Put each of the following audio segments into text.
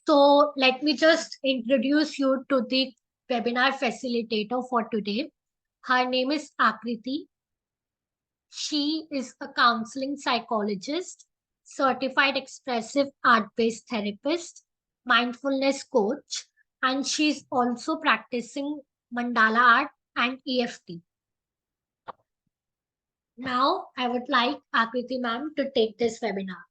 So let me just introduce you to the webinar facilitator for today. Her name is Akriti. She is a counseling psychologist, certified expressive art-based therapist, mindfulness coach, and she's also practicing mandala art and EFT. Now, I would like Akriti ma'am to take this webinar.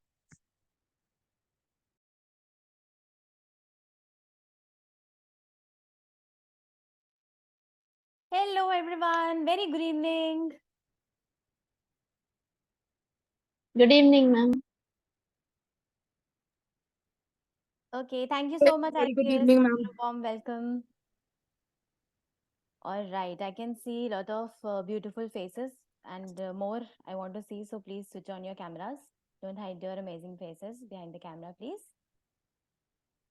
Hello everyone, very good evening. Good evening, ma'am. Okay, thank you so much, Very good Arceus, evening, for ma'am. a warm welcome. All right, I can see a lot of beautiful faces and more I want to see. So please switch on your cameras. Don't hide your amazing faces behind the camera, please.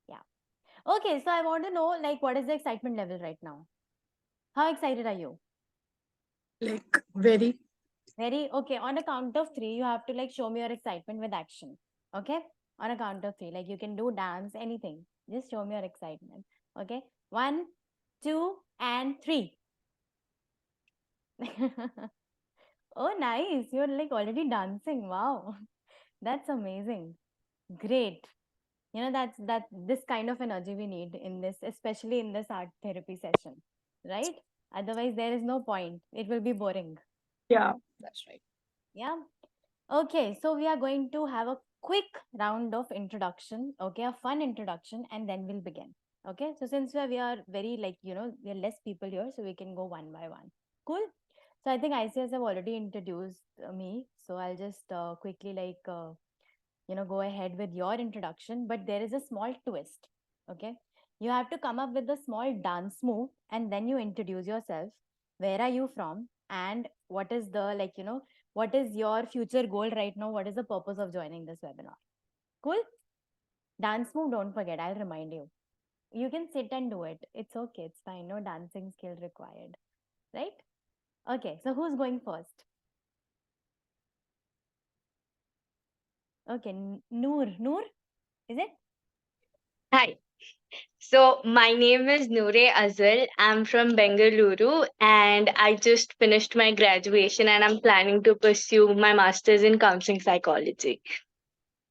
Yeah. Okay, so I want to know like what is the excitement level right now? How excited are you? Like very. Very okay. On a count of three, you have to like show me your excitement with action. Okay. On a count of three, like you can do dance, anything. Just show me your excitement. Okay. 1, 2, and 3. Oh, nice. You're like already dancing. Wow. That's amazing. Great. You know, that's this kind of energy we need in this, especially in this art therapy session, right? Otherwise, there is no point. It will be boring. Yeah, that's right. Yeah. Okay, so we are going to have a quick round of introduction, okay, a fun introduction, and then we'll begin. Okay, so since we are very like, we are less people here, so we can go one by one. Cool. So I think ICS have already introduced me, so I'll just quickly go ahead with your introduction. But there is a small twist. Okay, you have to come up with a small dance move, and then you introduce yourself. Where are you from? And what is the what is your future goal right now? What is the purpose of joining this webinar? Cool. Dance move, don't forget. I'll remind you. You can sit and do it. It's okay. It's fine. No dancing skill required. Right? Okay. So who's going first? Okay. Noor. Noor, is it? Hi. So my name is Noore Azal. I'm from Bengaluru and I just finished my graduation and I'm planning to pursue my master's in counseling psychology.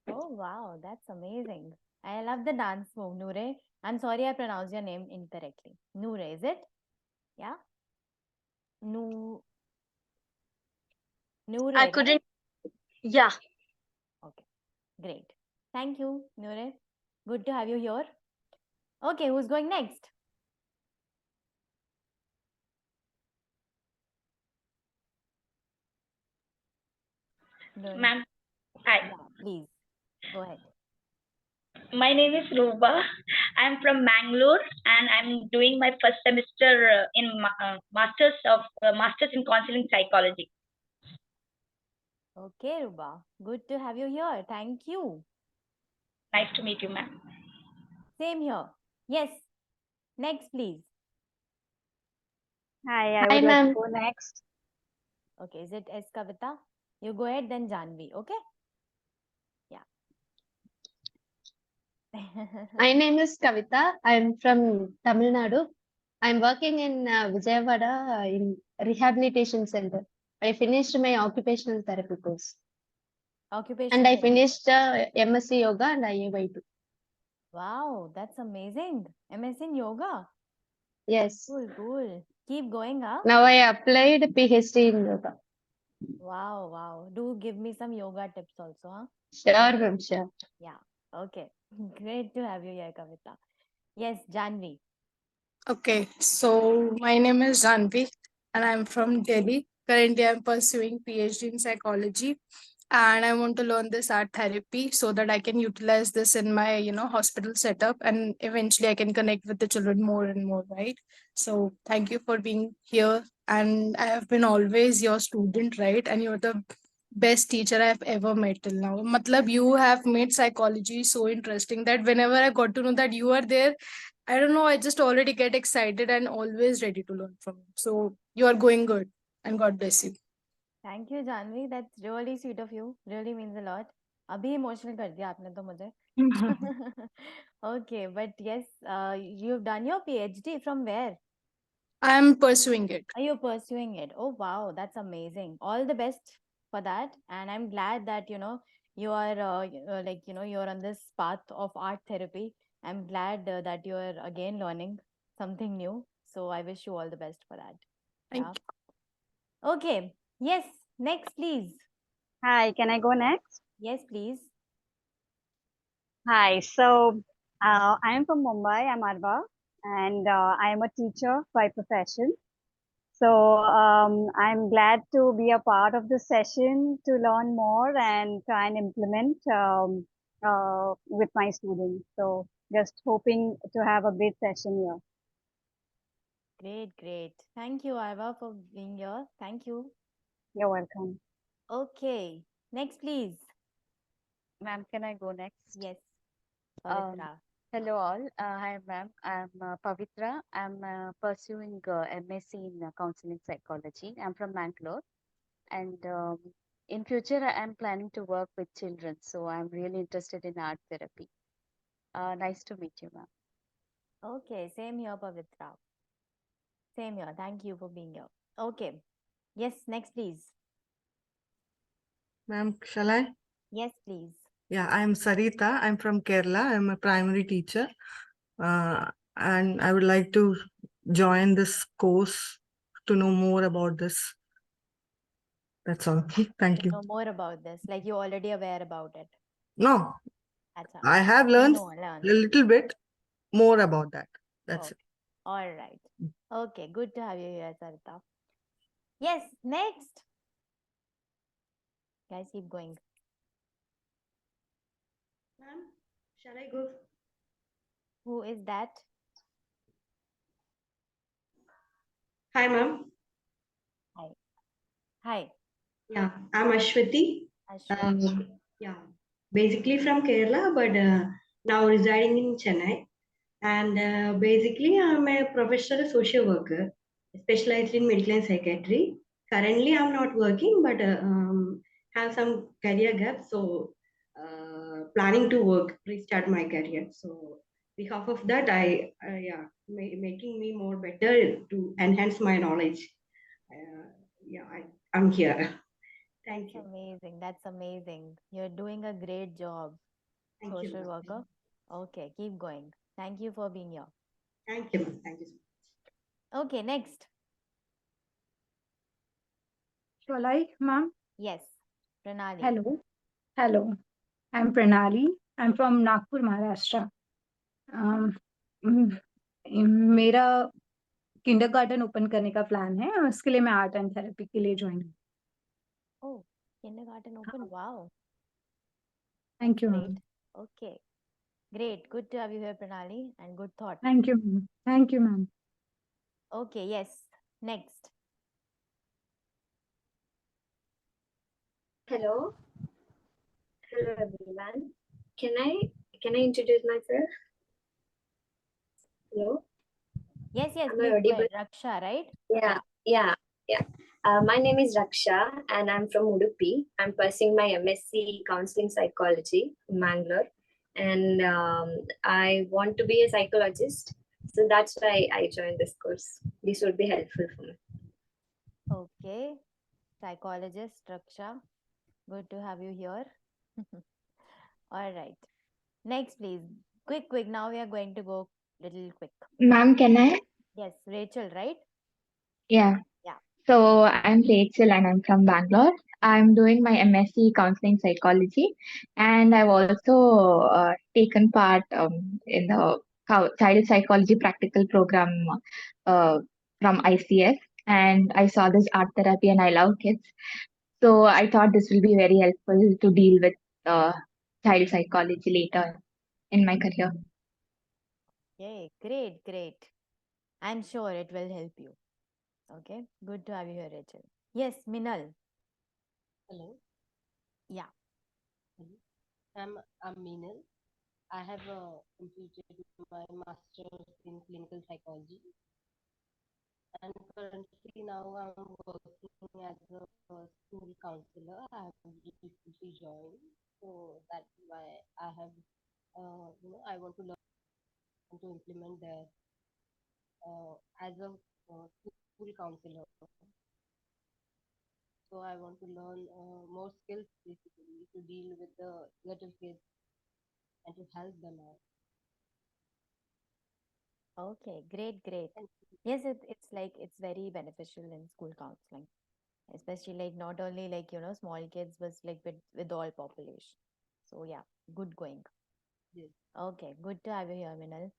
Oh, wow. That's amazing. I love the dance move, Noore. I'm sorry I pronounced your name incorrectly. Noore, is it? Yeah? No, Noore, I right? couldn't, yeah. Okay, great. Thank you, Noore. Good to have you here. Okay, who's going next? Ma'am, hi. Yeah, please go ahead. My name is Ruba. I'm from Mangalore and I'm doing my first semester in masters in counseling psychology. Okay, Ruba. Good to have you here. Thank you. Nice to meet you, ma'am. Same here. Yes. Next, please. Hi, I Hi, would like to ma'am. go next. Okay, is it S Kavita? You go ahead, then Janvi. Okay. Yeah. My name is Kavita. I'm from Tamil Nadu. I'm working in Vijayawada in rehabilitation center. I finished my occupational therapy course and Occupational I therapy. finished MSc Yoga and IAY too. Wow, that's amazing. MS in yoga. Yes. Cool, cool. Keep going, huh? Now I applied PhD in yoga. Wow, wow. Do give me some yoga tips also, huh? Sure, ma'am, sure. Yeah. Okay. Great to have you here, Kavita. Yes, Janvi. Okay, so my name is Janvi and I'm from Delhi. Currently, I'm pursuing PhD in psychology and I want to learn this art therapy so that I can utilize this in my, hospital setup and eventually I can connect with the children more and more, right? So thank you for being here and I have been always your student, right? And you're the best teacher I've ever met till now. Matlab, you have made psychology so interesting that whenever I got to know that you are there, I don't know, I just already get excited and always ready to learn from you. So you are going good and God bless you. Thank you, Janvi. That's really sweet of you. Really means a lot. अभी emotional कर दिया आपने तो मुझे. Okay, but yes, you've done your PhD from where? I am pursuing it. Are you pursuing it? Oh wow, that's amazing. All the best for that. And I'm glad that you are you're on this path of art therapy. I'm glad that you are again learning something new. So I wish you all the best for that. Thank Yeah. Okay. Yes. Next, please. Hi, can I go next? Yes, please. Hi, so I am from Mumbai, I'm Arva, and I am a teacher by profession. So I'm glad to be a part of this session to learn more and try and implement with my students. So just hoping to have a great session here. Great, great. Thank you, Iva, for being here. Thank you. You're welcome. Okay. Next, please. Ma'am, can I go next? Yes. Um, Pavitra. Hello all. Hi ma'am. I'm Pavitra. I'm pursuing MSc in counseling psychology. I'm from Mangalore, and in future I am planning to work with children. So I'm really interested in art therapy. Nice to meet you, ma'am. Okay, same here, Pavitra. Same here. Thank you for being here. Okay. Yes, next, please. Ma'am, shall I? Yes, please. Yeah, I'm Sarita. I'm from Kerala. I'm a primary teacher. And I would like to join this course to know more about this. That's all. Thank you. Know more about this. Like you're already aware about it. No, Acha. I have You learned know, a learn. little bit more about that. That's Okay. it. All right. Okay, good to have you here, Sarita. Yes, next. Guys, keep going. Ma'am, shall I go? Who is that? Hi, ma'am. Hi. Hi. Yeah, I'm Ashwati. Ashwin. Yeah, basically from Kerala, but now residing in Chennai. And basically, I'm a professional social worker, specialized in medical and psychiatry. Currently, I'm not working, but have some career gaps. So, planning to restart my career. So, behalf of that, yeah, making me more better to enhance my knowledge. Yeah, I'm here. Thank you. Amazing. That's amazing. You're doing a great job, Thank you. social Ma'am. worker. Okay, keep going. Thank you for being here. Thank you. Ma'am. Thank you so much. Okay, next. Shall I, ma'am? Yes, Pranali. Hello. Hello. I'm Pranali. I'm from Nagpur, Maharashtra. Um, mm, मेरा kindergarten open करने का plan है और उसके लिए मैं art and therapy के लिए ज्वाइन हूँ. Oh, kindergarten open. Wow. Thank you, Great. ma'am. Okay. Great. Good to have you here, Pranali, and good thought. Thank you, ma'am. Thank you, ma'am. Okay, yes. Next. Hello. Hello everyone. Can I introduce myself? Hello. Yes, yes, Am I please go audible? ahead. Raksha, right? Yeah. My name is Raksha and I'm from Udupi. I'm pursuing my MSc Counseling Psychology in Mangalore, and I want to be a psychologist. So that's why I joined this course. This would be helpful for me. Okay. Psychologist, Raksha. Good to have you here. All right. Next, please. Quick. Now we are going to go little quick. Ma'am, can I? Yes, Rachel, right? Yeah. Yeah. So I'm Rachel and I'm from Bangalore. I'm doing my MSc Counseling Psychology, and I've also taken part in the Child Psychology Practical Program uh, from ICS. And I saw this art therapy, and I love kids. So I thought this will be very helpful to deal with child psychology later in my career. Okay, great. I'm sure it will help you. Okay, good to have you here, Rachel. Yes, Minal. Hello. Yeah. I'm Meenal. I have completed my master's in clinical psychology, and currently now I'm working as a school counselor. I have recently joined. So that's why I have, I want to learn to implement there as a school counselor. So I want to learn more skills basically to deal with the little kids and to help them out. Okay, great, great. Yes, it's like it's very beneficial in school counseling, especially like not only like small kids, but like with all population. So yeah, good going. Yes. Okay, good to have you here, Minal.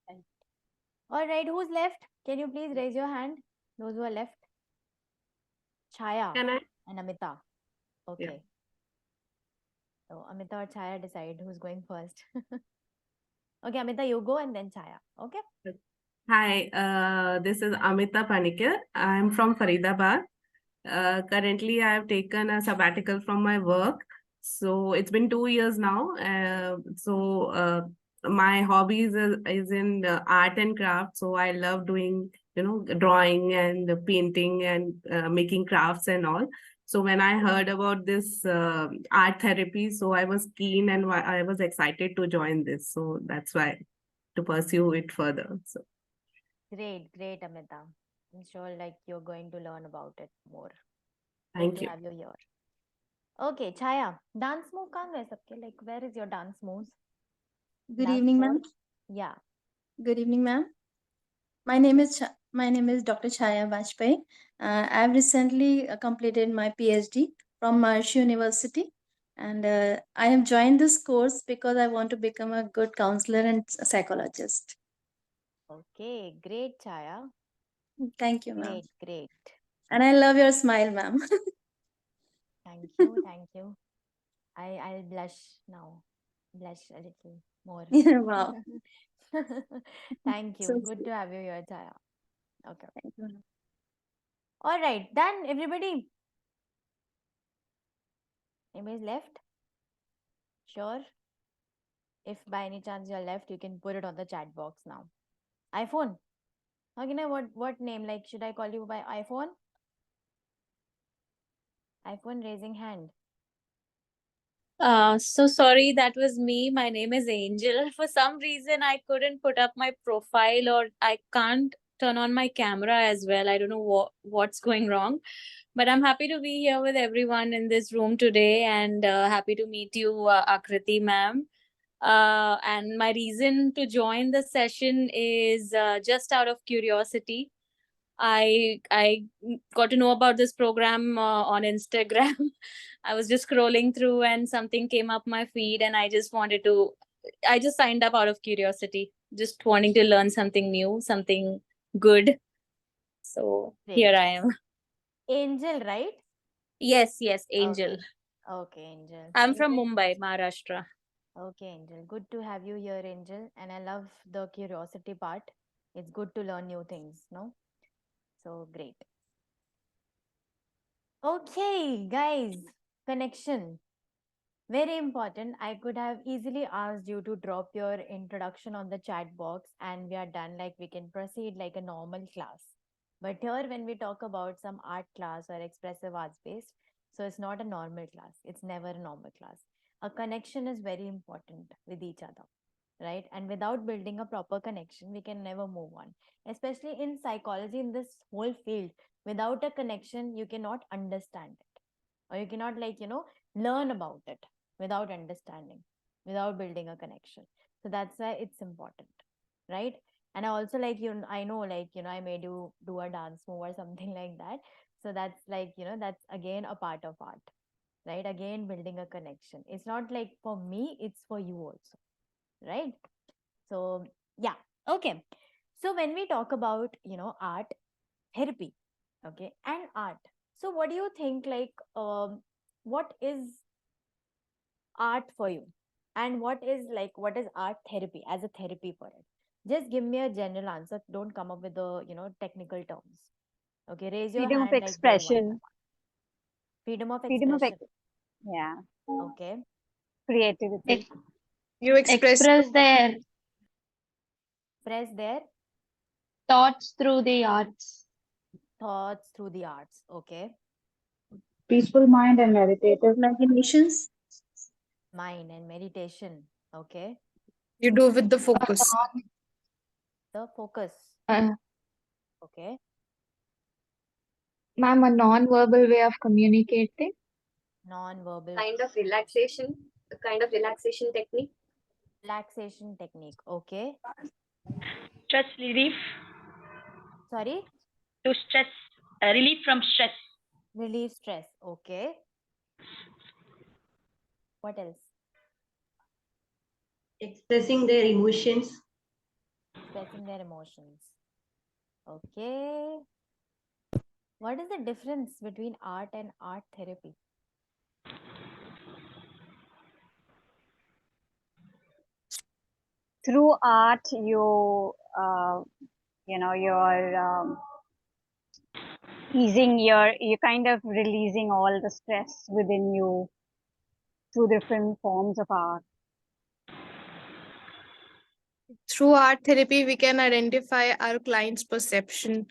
All right, who's left? Can you please raise your hand? Those who are left. Chaya Can I? and Amita. Okay. So Amita or Chaya decide who's going first. Okay, Amita, you go and then Chaya. Okay. Hi, this is Amita Panikar. I'm from Faridabad. Currently, I have taken a sabbatical from my work. So it's been 2 years now. My hobbies is in art and craft. So I love doing, drawing and painting and making crafts and all. So when I heard about this art therapy, so I was keen and I was excited to join this. So that's why to pursue it further. So Great, great, Amita. I'm sure like you're going to learn about it more. thank Good to you. have you here. Okay, Chaya, dance move kahan gaye sabke? Like, where is your dance moves? Good Last evening, four? ma'am. Yeah. Good evening, ma'am. My name is Dr. Chaya Vajpayee. I've recently completed my PhD from Maharishi University, and I have joined this course because I want to become a good counselor and psychologist. Okay, great, Chaya. Thank you, ma'am. Great, great. And I love your smile, ma'am. Thank you, thank you. I'll blush now. Blush a little more. Wow. Thank you. So Good sweet. to have you here, Chaya. Okay. Thank you, ma'am. All right, done, everybody. Anybody's left? Sure. If by any chance you're left, you can put it on the chat box now. iPhone. Okay, now what name? Like, should I call you by iPhone? iPhone raising hand. So sorry, that was me. My name is Angel. For some reason, I couldn't put up my profile, or I can't turn on my camera as well. I don't know what's going wrong, but I'm happy to be here with everyone in this room today, and happy to meet you, Akriti ma'am. And my reason to join the session is just out of curiosity. I got to know about this program on Instagram. I was just scrolling through and something came up my feed, and I just signed up out of curiosity, just wanting to learn something new, something good. So here I am. Angel, right? Yes, Angel. Okay, Angel. I'm from Mumbai, Maharashtra. Okay, Angel. Good to have you here, Angel. And I love the curiosity part. It's good to learn new things, no? So great. Okay, guys, connection. Very important. I could have easily asked you to drop your introduction on the chat box and we are done. Like we can proceed like a normal class. But here, when we talk about some art class or expressive arts based, so it's not a normal class. It's never a normal class. A connection is very important with each other, right? And without building a proper connection, we can never move on. Especially in psychology, in this whole field, without a connection, you cannot understand it, or you cannot learn about it without understanding, without building a connection. So that's why it's important, right? And I also I know I made you do a dance move or something like that. So that's that's again a part of art, right? Again, building a connection. It's not like for me, it's for you also, right? So yeah, okay. So when we talk about art therapy, okay, and art, so what do you think, what is art for you, and what is art therapy as a therapy for it? Just give me a general answer. Don't come up with the technical terms. Okay, raise your Freedom of hand like you're one. expression. Freedom of Freedom of expression. yeah. Okay. Creativity. You express their Express their thoughts through the arts. thoughts through the arts. Okay. Peaceful mind and meditative imaginations. mind and meditation. Okay. You do with the focus. The focus. Okay. Ma'am, a non-verbal way of communicating. Non-verbal Kind of relaxation, a kind of relaxation technique. relaxation technique. Okay. Stress relief. Sorry? To stress, relief from stress. Relieve stress. Okay. What else? Expressing their emotions. Expressing their emotions. Okay. What is the difference between art and art therapy? Through art, you're you're kind of releasing all the stress within you through different forms of art. Through art therapy, we can identify our client's perception.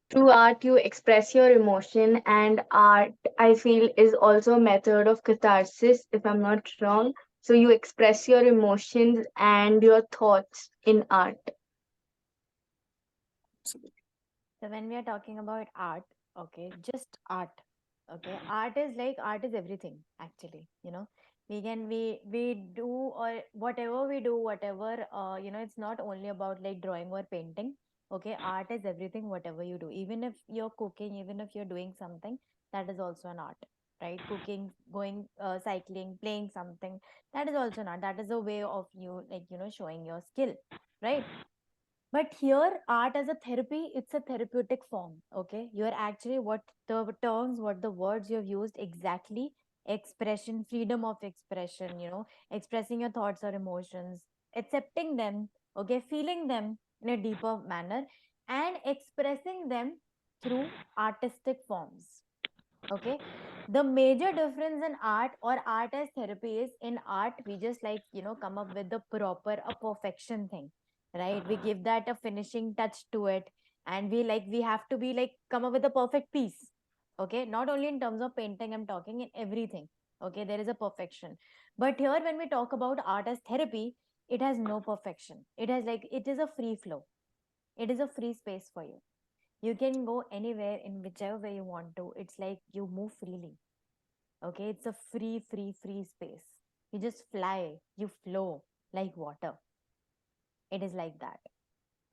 Through art, you express your emotion, and art, I feel, is also a method of catharsis, if I'm not wrong. So you express your emotions and your thoughts in art. So when we are talking about art, okay, just art, okay, art is everything actually, we do, or whatever we do, whatever, it's not only about like drawing or painting. Okay, art is everything, whatever you do, even if you're cooking, even if you're doing something, that is also an art, right? Cooking, going, cycling, playing something, that is also an art. That is a way of you, showing your skill, right? But here, art as a therapy, it's a therapeutic form. Okay. You're actually, what the terms, what the words you've used exactly: expression, freedom of expression, expressing your thoughts or emotions, accepting them, okay, feeling them in a deeper manner, and expressing them through artistic forms. Okay. The major difference in art or art as therapy is, in art, we just come up with the proper, a perfection thing, right? We give that a finishing touch to it, and we have to be come up with a perfect piece. Okay, not only in terms of painting, I'm talking in everything. Okay, there is a perfection. But here, when we talk about art as therapy, it has no perfection. It is a free flow. It is a free space for you. You can go anywhere in whichever way you want to. It's like you move freely. Okay, it's a free space. You just fly, you flow like water. It is like that.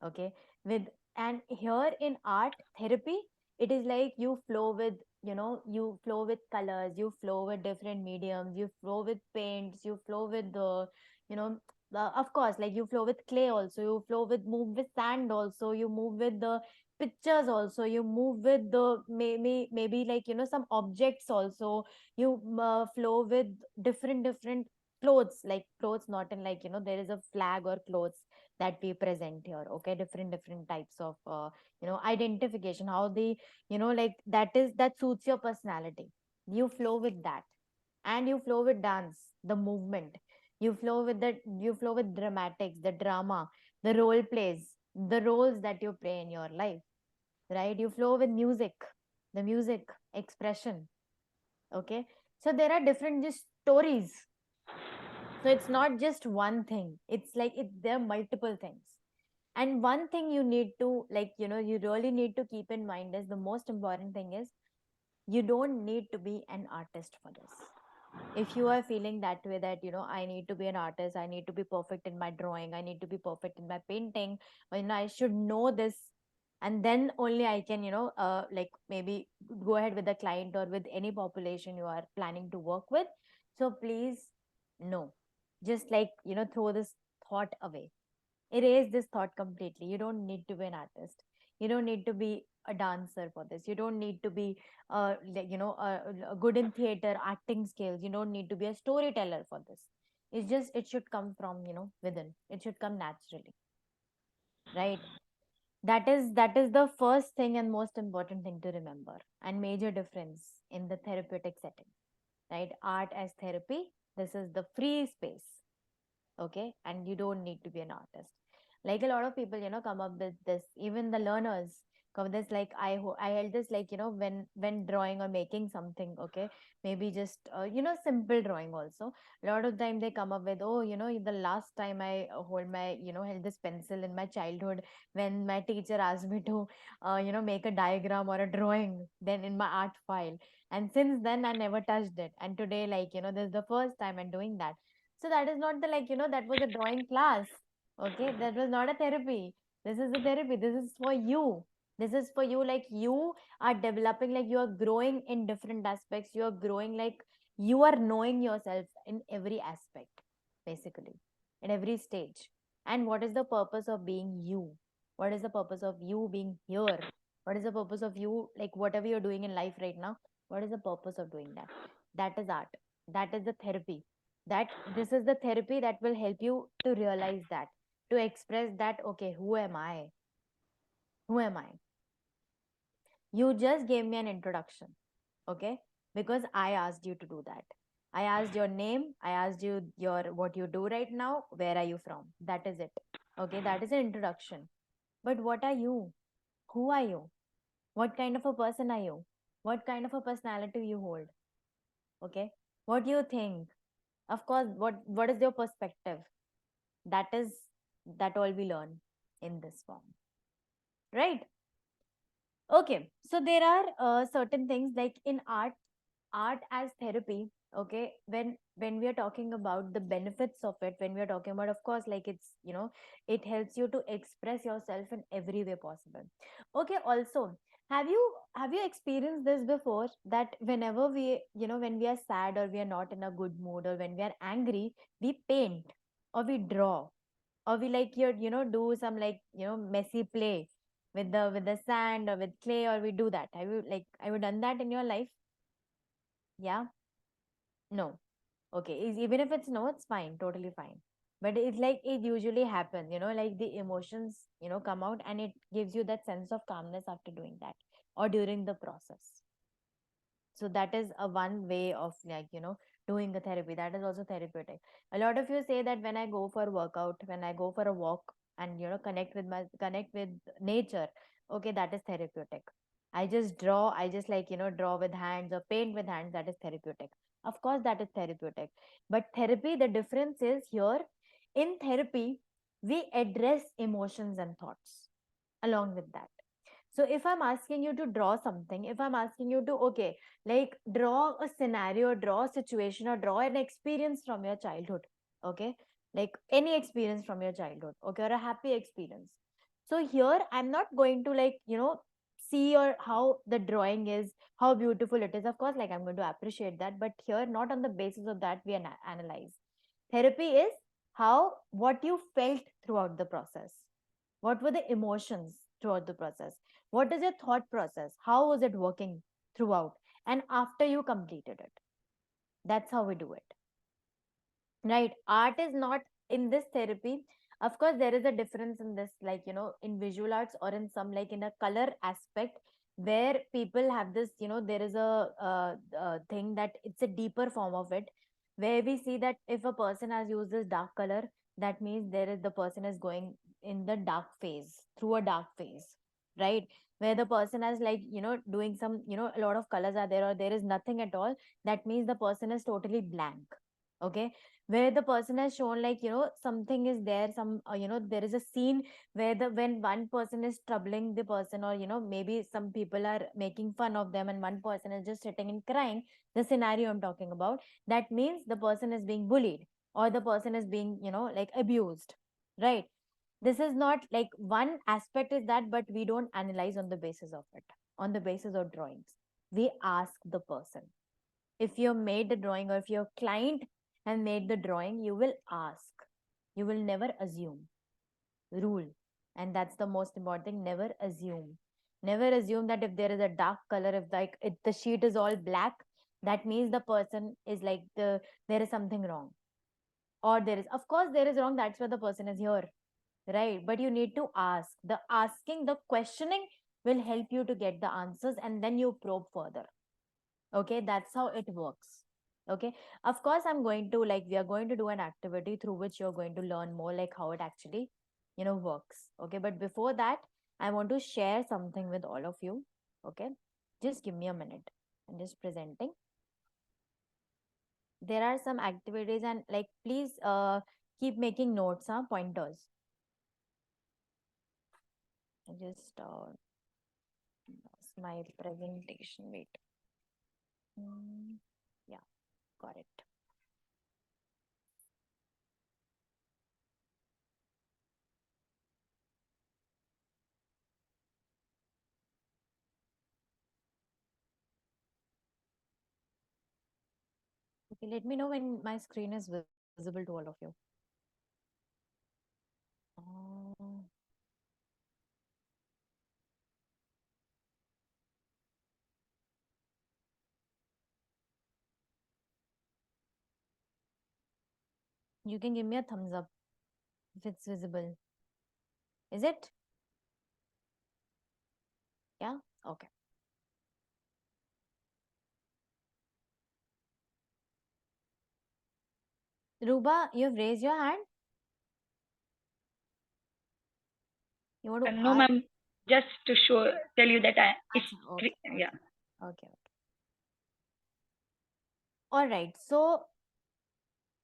Okay, with and here in art therapy, it is like you flow with, you flow with colors, you flow with different mediums, you flow with paints, you flow with the, of course, like you flow with clay also, you flow with, move with sand also, you move with the pictures also, you move with the maybe some objects also, you flow with different clothes, like clothes, not in there is a flag or clothes that we present here. Okay, different types of identification, how the, that suits your personality. You flow with that, and you flow with dance, the movement. You flow with dramatics, the drama, the role plays, the roles that you play in your life, right? You flow with music, the music expression. Okay, so there are different just stories. So it's not just one thing, it's there are multiple things. And one thing you need to, you really need to keep in mind is, the most important thing is, you don't need to be an artist for this. If you are feeling that way, that I need to be an artist, I need to be perfect in my drawing, I need to be perfect in my painting, or I should know this, and then only I can maybe go ahead with the client or with any population you are planning to work with. So please, no, just throw this thought away. Erase this thought completely. You don't need to be an artist, you don't need to be a dancer for this, you don't need to be good in theater, acting skills, you don't need to be a storyteller for this. It's just, it should come from within, it should come naturally, right? That is the first thing and most important thing to remember, and major difference in the therapeutic setting, right? Art as therapy, this is the free space. Okay, and you don't need to be an artist. Like a lot of people come up with this, even the learners, cover this, like I held this, like, when drawing or making something, okay, maybe just simple drawing also. A lot of time they come up with, oh, the last time I hold my held this pencil in my childhood, when my teacher asked me to make a diagram or a drawing then in my art file, and since then I never touched it, and today, like, this is the first time I'm doing that. So that is not the, like, that was a drawing class. Okay, that was not a therapy. This is a therapy. This is for you. This is for you. Like, you are developing, like, you are growing in different aspects. You are growing, like, you are knowing yourself in every aspect, basically, in every stage. And what is the purpose of being you? What is the purpose of you being here? What is the purpose of you, like, whatever you're doing in life right now? What is the purpose of doing that? That is art. That is the therapy. That this is the therapy that will help you to realize that, to express that, okay, who am I? Who am I? You just gave me an introduction, okay? Because I asked you to do that. I asked your name, I asked you your what you do right now, where are you from? That is it. Okay, that is an introduction. But what are you? Who are you? What kind of a person are you? What kind of a personality you hold? Okay? What do you think? Of course, what is your perspective? That all we learn in this form, right? Okay, so there are certain things like in art as therapy. Okay, when we are talking about the benefits of it, when we are talking about, of course, like, it's, it helps you to express yourself in every way possible. Okay, also, have you experienced this before, that whenever we, when we are sad, or we are not in a good mood, or when we are angry, we paint, or we draw, or we, like, do some, like, messy play with the sand or with clay, or we do that. Have you done that in your life? Yeah. No. Okay, even if it's no, it's fine, totally fine. But it's like, it usually happens, like, the emotions, come out, and it gives you that sense of calmness after doing that, or during the process. So that is a one way of, like, doing a therapy. That is also therapeutic. A lot of you say that when I go for workout, when I go for a walk, and connect with nature, okay, that is therapeutic. I just draw, I just, like, draw with hands or paint with hands, that is therapeutic. Of course, that is therapeutic. But therapy, the difference is here, in therapy we address emotions and thoughts along with that. So if I'm asking you to draw something, if I'm asking you to, okay, like, draw a scenario, draw a situation, or draw an experience from your childhood, okay, like any experience from your childhood, okay, or a happy experience. So here I'm not going to, like, see or how the drawing is, how beautiful it is. Of course, like, I'm going to appreciate that, but here, not on the basis of that we analyze. Therapy is how, what you felt throughout the process. What were the emotions throughout the process? What is your thought process? How was it working throughout? And after you completed it. That's how we do it. Right? Art is not in this therapy. Of course, there is a difference in this, like, in visual arts, or in some, like, in a color aspect, where people have this, there is a thing that it's a deeper form of it, where we see that if a person has used this dark color, that means the person is going in the dark phase, through a dark phase, right? Where the person has, like, doing some, a lot of colors are there, or there is nothing at all, that means the person is totally blank. Okay, where the person has shown, like, something is there, some there is a scene where when one person is troubling the person, or maybe some people are making fun of them, and one person is just sitting and crying, the scenario I'm talking about, that means the person is being bullied, or the person is being, like, abused, right? This is not, like, one aspect is that, but we don't analyze on the basis of it, on the basis of drawings. We ask the person. If you made the drawing, or if your client and made the drawing, you will ask. You will never assume. Rule. And that's the most important thing. Never assume. Never assume that if there is a dark color, if the sheet is all black, that means the person is, like, there is something wrong. Or there is, of course, there is wrong. That's why the person is here. Right? But you need to ask. The asking, the questioning will help you to get the answers, and then you probe further. Okay, that's how it works. Okay, of course, we are going to do an activity through which you're going to learn more, like, how it actually works. Okay, but before that, I want to share something with all of you. Okay, just give me a minute. I'm just presenting. There are some activities, and like please keep making notes, pointers. I just lost my presentation. Wait. Yeah, got it. Okay, let me know when my screen is visible to all of you. You can give me a thumbs up if it's visible. Is it? Yeah? Okay. Ruba, you've raised your hand? You want to No, ma'am. Just to tell you that okay. yeah. Okay. All right. So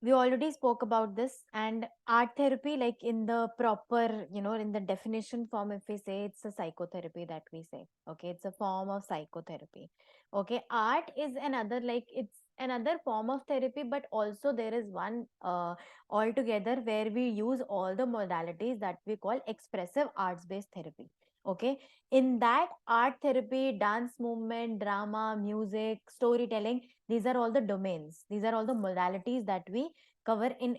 we already spoke about this, and art therapy, like in the proper, in the definition form, if we say, it's a psychotherapy that we say. Okay, it's a form of psychotherapy. Okay, art is another, like it's another form of therapy, but also there is one altogether where we use all the modalities that we call expressive arts based therapy. Okay, in that, art therapy, dance movement, drama, music, storytelling, these are all the domains, these are all the modalities that we cover in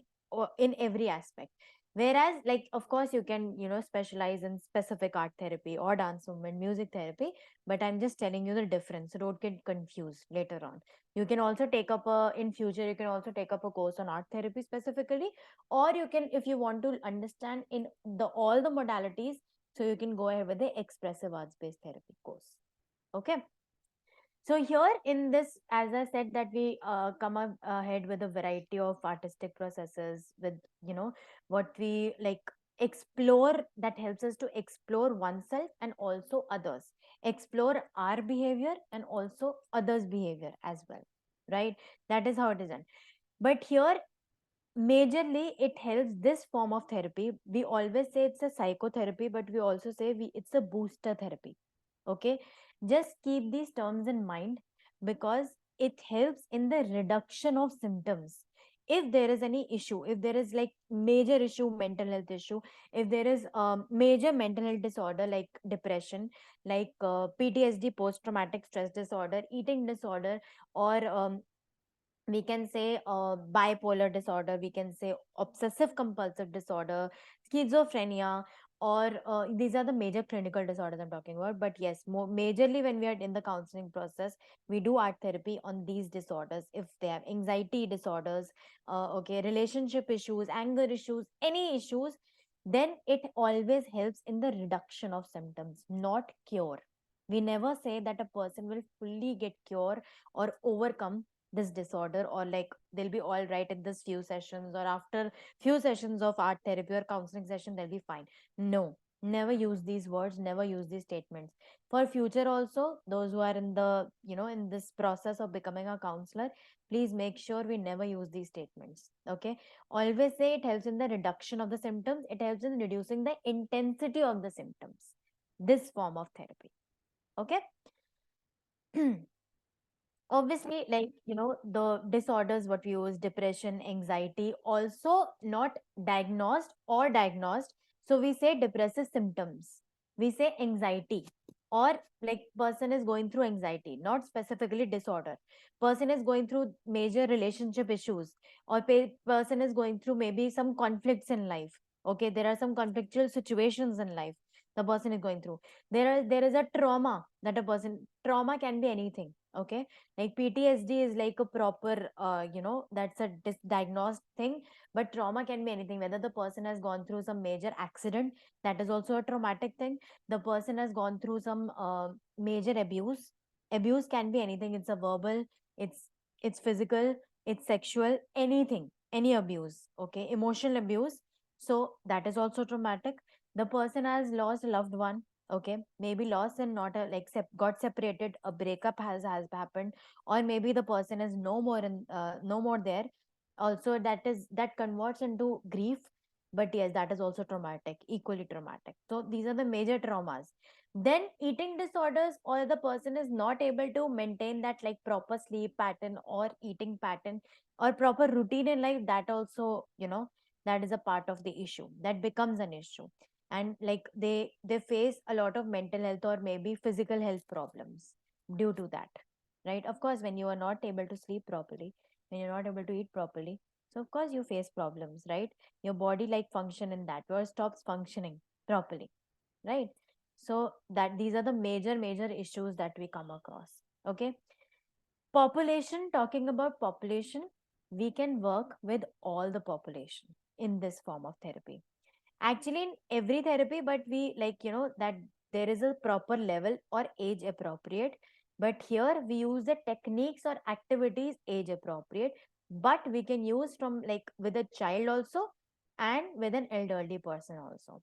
every aspect. Whereas, like, of course, you can specialize in specific art therapy or dance movement, music therapy, but I'm just telling you the difference so don't get confused later on. You can also take up in future, you can also take up a course on art therapy specifically, or you can, if you want to understand in all the modalities, so you can go ahead with the expressive arts based therapy course. Okay, so here in this, as I said, that we come up ahead with a variety of artistic processes with what we like explore, that helps us to explore oneself and also others, explore our behavior and also others behavior as well, right? That is how it is done. But here, majorly, it helps, this form of therapy, we always say it's a psychotherapy, but we also say it's a booster therapy. Okay, just keep these terms in mind, because it helps in the reduction of symptoms. If there is any issue, if there is like major issue, mental health issue, if there is major mental health disorder like depression, like PTSD, post traumatic stress disorder, eating disorder, or we can say bipolar disorder, we can say obsessive compulsive disorder, schizophrenia, or these are the major clinical disorders I'm talking about. But yes, majorly when we are in the counseling process, we do art therapy on these disorders. If they have anxiety disorders, okay, relationship issues, anger issues, any issues, then it always helps in the reduction of symptoms, not cure. We never say that a person will fully get cure or overcome this disorder, or like they'll be all right in this few sessions, or after few sessions of art therapy or counseling session they'll be fine. No, never use these words, never use these statements. For future also, those who are in the in this process of becoming a counselor, please make sure we never use these statements. Okay, always say it helps in the reduction of the symptoms, it helps in reducing the intensity of the symptoms, this form of therapy. Okay. Obviously, like the disorders what we use, depression, anxiety, also not diagnosed or diagnosed, so we say depressive symptoms, we say anxiety, or like person is going through anxiety, not specifically disorder. Person is going through major relationship issues, or person is going through maybe some conflicts in life. Okay, there are some conflictual situations in life the person is going through. There is a trauma that a person, trauma can be anything. Okay, like PTSD is like a proper that's a diagnosed thing, but trauma can be anything, whether the person has gone through some major accident, that is also a traumatic thing. The person has gone through some major abuse can be anything, it's a verbal, it's physical, it's sexual, anything, any abuse. Okay, emotional abuse, so that is also traumatic. The person has lost a loved one, Okay, maybe loss and not a like got separated, a breakup has happened, or maybe the person is no more there. Also, that converts into grief. But yes, that is also traumatic, equally traumatic. So these are the major traumas. Then eating disorders, or the person is not able to maintain that like proper sleep pattern or eating pattern or proper routine in life, that also, that is a part of the issue, that becomes an issue. And like they face a lot of mental health or maybe physical health problems due to that, right? Of course, when you are not able to sleep properly, when you're not able to eat properly, so of course you face problems, right? Your body like function in that or stops functioning properly, right? So that these are the major issues that we come across. Okay, population, talking about population, we can work with all the population in this form of therapy. Actually, in every therapy, but we that there is a proper level or age appropriate. But here we use the techniques or activities age appropriate, but we can use from like with a child also and with an elderly person also.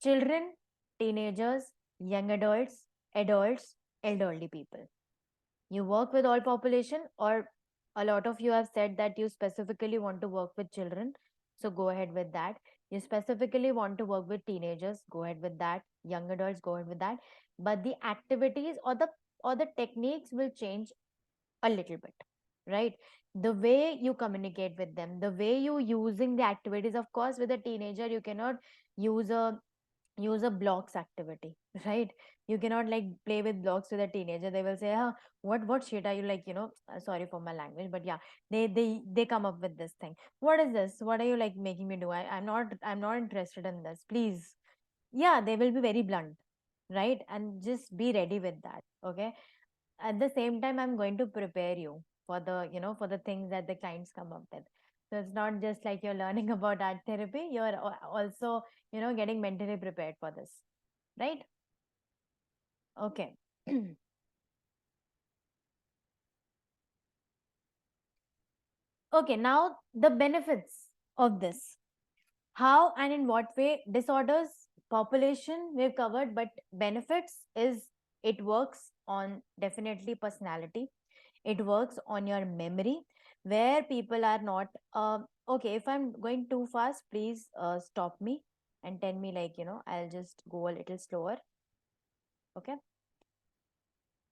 Children, teenagers, young adults, elderly people. You work with all population, or a lot of you have said that you specifically want to work with children, so go ahead with that. You specifically want to work with teenagers, go ahead with that. Young adults, go ahead with that. But the activities or the techniques will change a little bit, right? The way you communicate with them, the way you using the activities. Of course, with a teenager you cannot use a blocks activity, right? You cannot like play with blocks with a teenager. They will say, what shit are you like, sorry for my language, but yeah, they come up with this thing. What is this? What are you like making me do? I'm not interested in this, please. Yeah, they will be very blunt, right? And just be ready with that. Okay, at the same time, I'm going to prepare you for the for the things that the clients come up with. So it's not just like you're learning about art therapy, you're also getting mentally prepared for this, right? Okay. Okay, now the benefits of this. How and in what way? Disorders, population we've covered, but benefits is it works on definitely personality. It works on your memory, where people are not okay. If I'm going too fast, please stop me and tell me, like, I'll just go a little slower. Okay.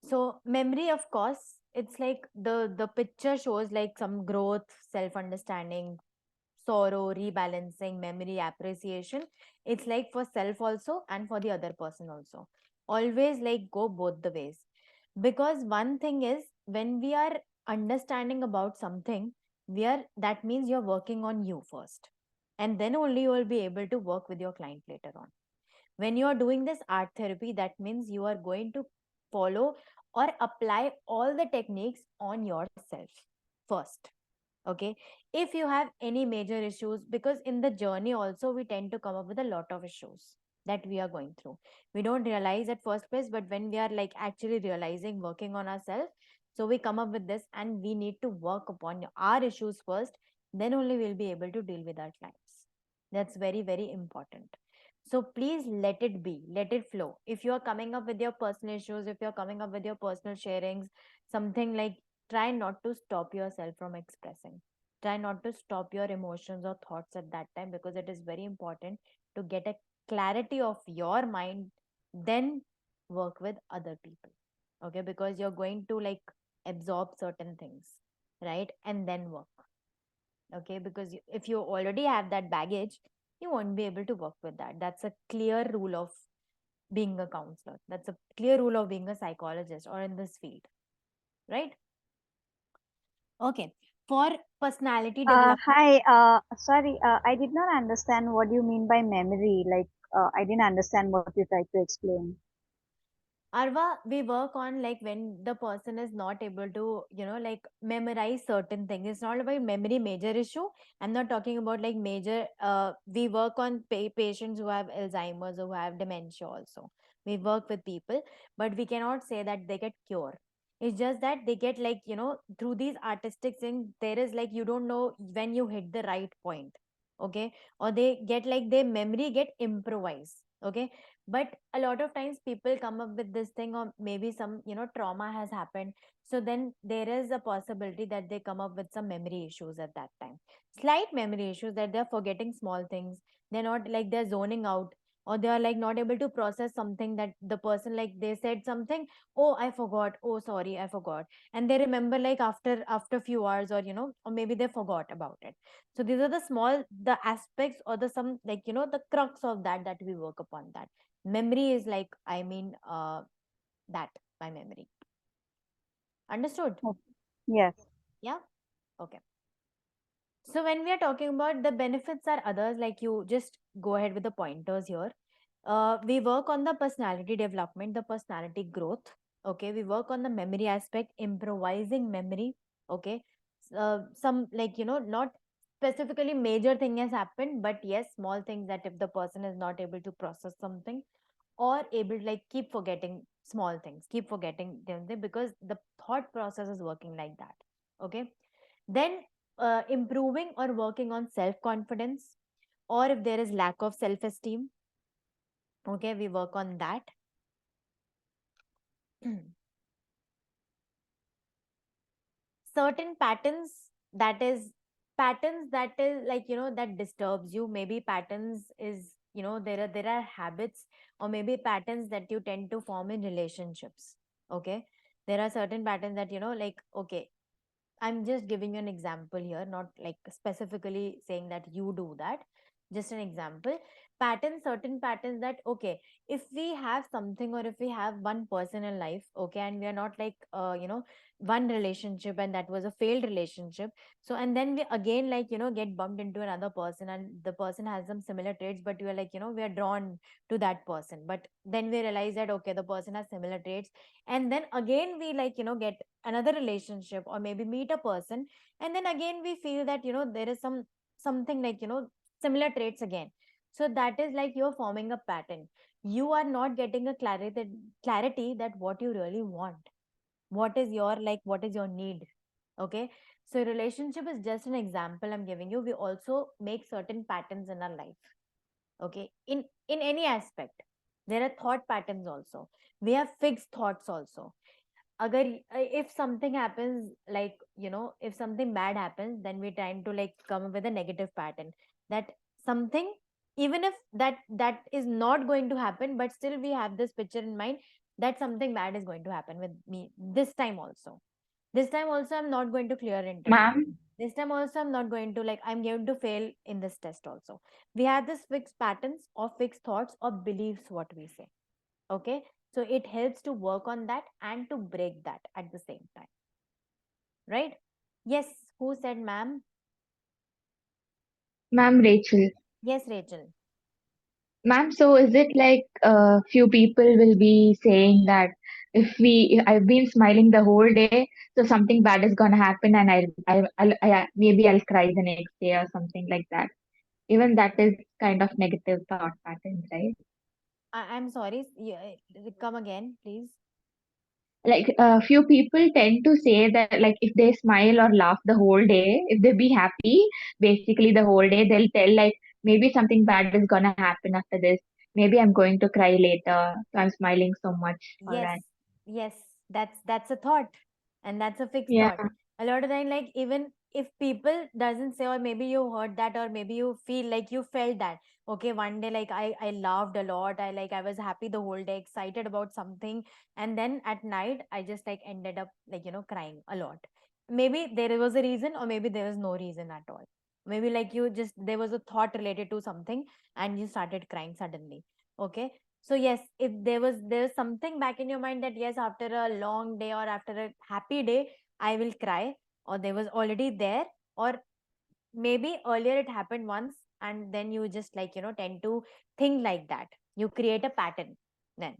So memory, of course, it's like the picture shows like some growth, self understanding, sorrow, rebalancing, memory, appreciation. It's like for self also and for the other person also. Always like go both the ways. Because one thing is, when we are understanding about something, that means you're working on you first. And then only you will be able to work with your client later on. When you are doing this art therapy, that means you are going to follow or apply all the techniques on yourself first. Okay, if you have any major issues, because in the journey also we tend to come up with a lot of issues that we are going through, we don't realize at first place, but when we are like actually realizing, working on ourselves, so we come up with this, and we need to work upon our issues first, then only we'll be able to deal with our clients. That's very important. So please let it be, let it flow. If you are coming up with your personal issues, if you're coming up with your personal sharings, something like, try not to stop yourself from expressing. Try not to stop your emotions or thoughts at that time, because it is very important to get a clarity of your mind, then work with other people. Okay, because you're going to like absorb certain things, right? And then work. Okay, because if you already have that baggage, you won't be able to work with that. That's a clear rule of being a counselor. That's a clear rule of being a psychologist or in this field, right? Okay, for personality development. Hi, sorry, I did not understand what you mean by memory. Like, I didn't understand what you tried to explain. Arva, we work on like when the person is not able to, like memorize certain things. It's not about memory major issue. I'm not talking about like major. We work on patients who have Alzheimer's or who have dementia also. We work with people, but we cannot say that they get cure. It's just that they get like, through these artistic things, there is like, you don't know when you hit the right point. Okay. Or they get like their memory get improvised. Okay, but a lot of times people come up with this thing, or maybe some trauma has happened, so then there is a possibility that they come up with some memory issues at that time, slight memory issues, that they're forgetting small things, they're not like, they're zoning out, or they are like not able to process something, that the person, like they said something, oh I forgot, oh sorry I forgot, and they remember like after few hours, or or maybe they forgot about it. So these are the small, the aspects, or the some, like the crux of that we work upon. That memory is like, I mean, that by memory. Understood? Yes. Yeah. Okay. So when we are talking about the benefits are others, like you just go ahead with the pointers here. We work on the personality development, the personality growth. Okay, we work on the memory aspect, improvising memory. Okay, some, like not specifically major thing has happened, but yes, small things, that if the person is not able to process something, or able to like keep forgetting small things, keep forgetting them, because the thought process is working like that. Okay, then improving or working on self confidence, or if there is lack of self esteem, okay, we work on that. Certain patterns that is like, that disturbs you, maybe patterns is, there are habits, or maybe patterns that you tend to form in relationships. Okay, there are certain patterns that, like, okay, I'm just giving you an example here, not like specifically saying that you do that. Just an example. Patterns, certain patterns that, okay, if we have something, or if we have one person in life, okay, and we are not like, one relationship, and that was a failed relationship. So, and then we again, like, get bumped into another person, and the person has some similar traits, but you are like, we are drawn to that person. But then we realize that, okay, the person has similar traits. And then again, we like, get another relationship, or maybe meet a person, and then again we feel that, there is something like, similar traits again. So that is like you're forming a pattern. You are not getting a clarity that what you really want, what is your, like, what is your need. Okay, so relationship is just an example I'm giving you. We also make certain patterns in our life. Okay, in any aspect, there are thought patterns also. We have fixed thoughts also. Agar if something happens, like, if something bad happens, then we trying to like come up with a negative pattern, that something, even if that is not going to happen, but still we have this picture in mind that something bad is going to happen with me this time also. This time also I'm not going to clear interview. Ma'am, This time also I'm not going to, like, I'm going to fail in this test also. We have this fixed patterns, or fixed thoughts, or beliefs, what we say. Okay, so it helps to work on that and to break that at the same time, right? Yes, who said ma'am? ma'am Rachel. Yes, Rachel. Ma'am, so is it like few people will be saying that if I've been smiling the whole day, so something bad is gonna happen, and maybe I'll cry the next day or something like that. Even that is kind of negative thought patterns, right? I'm sorry, come again please. Like a few people tend to say that, like, if they smile or laugh the whole day, if they be happy basically the whole day, they'll tell like maybe something bad is gonna happen after this, maybe I'm going to cry later, so I'm smiling so much for Yes, that. yes, that's a thought, and that's a fixed Yeah. thought. A lot of time, like, even if people doesn't say, or maybe you heard that, or maybe you feel like you felt that, okay, one day, like, I laughed a lot, I was happy the whole day, excited about something, and then at night I just like ended up like, crying a lot. Maybe there was a reason, or maybe there was no reason at all. Maybe like you just, there was a thought related to something, and you started crying suddenly. Okay, so yes, if there's something back in your mind that yes, after a long day or after a happy day, I will cry, or there was already there, or maybe earlier it happened once, and then you just like, tend to think like that. You create a pattern then.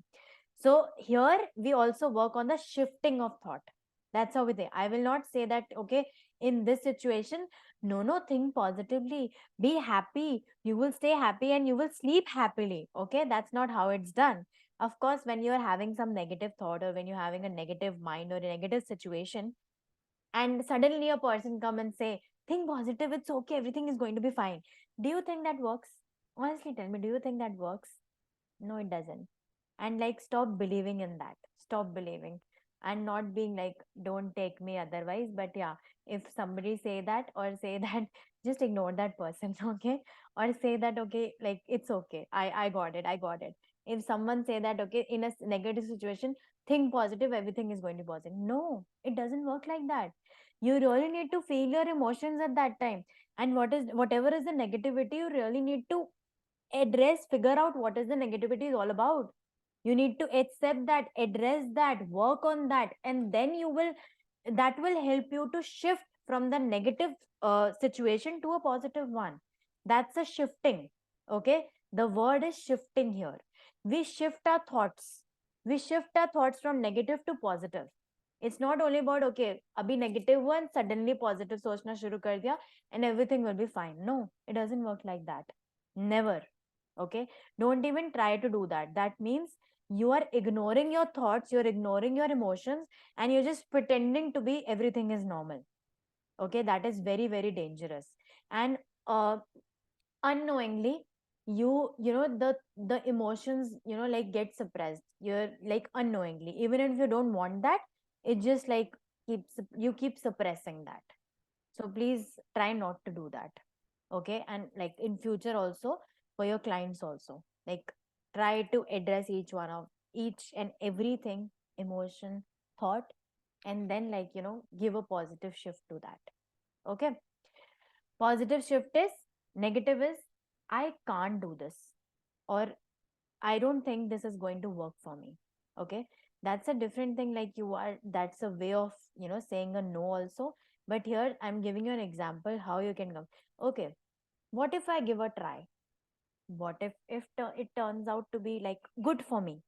So here we also work on the shifting of thought. That's how we think. I will not say that, okay, in this situation, no, think positively, be happy, you will stay happy and you will sleep happily. Okay, that's not how it's done. Of course, when you are having some negative thought, or when you're having a negative mind or a negative situation, and suddenly a person come and say, think positive, it's okay, everything is going to be fine. Do you think that works? Honestly tell me, do you think that works? No, it doesn't. And like, stop believing in that. Stop believing and not being like, don't take me otherwise. But yeah, if somebody say that or say that, just ignore that person, okay? Or say that, okay, like, it's okay. I got it. I got it. If someone say that, okay, in a negative situation, think positive, everything is going to be positive. No, it doesn't work like that. You really need to feel your emotions at that time. And whatever is the negativity, you really need to address, figure out what is the negativity is all about. You need to accept that, address that, work on that, and then that will help you to shift from the negative situation to a positive one. That's a shifting. Okay, the word is shifting here. We shift our thoughts. We shift our thoughts from negative to positive. It's not only about, okay, abhi negative one, suddenly positive sochna shuru kar diya and everything will be fine. No, it doesn't work like that. Never. Okay, don't even try to do that. That means you are ignoring your thoughts, you're ignoring your emotions, and you're just pretending to be everything is normal. Okay, that is very, very dangerous. And unknowingly, you know, the emotions, you know, like, get suppressed. You're like, unknowingly, even if you don't want that, it just like keep suppressing that. So please try not to do that. Okay, and like, in future also, for your clients also, like, try to address each and everything, emotion, thought, and then, like, you know, give a positive shift to that. Okay, positive shift is, negative is, I can't do this, or I don't think this is going to work for me. Okay, that's a different thing. Like, that's a way of, you know, saying a no also. But here I'm giving you an example how you can come. Okay, what if I give a try? What if it turns out to be like good for me,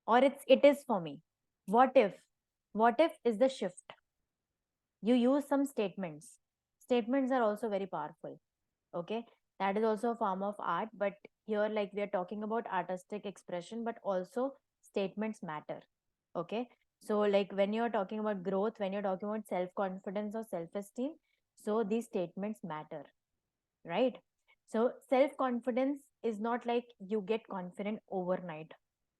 or it is for me? What if is the shift. You use some statements. Statements are also very powerful. Okay, that is also a form of art, but here, like, we are talking about artistic expression, but also statements matter. Okay, so like, when you're talking about growth, when you're talking about self confidence or self esteem, so these statements matter, right? So self confidence is not like you get confident overnight.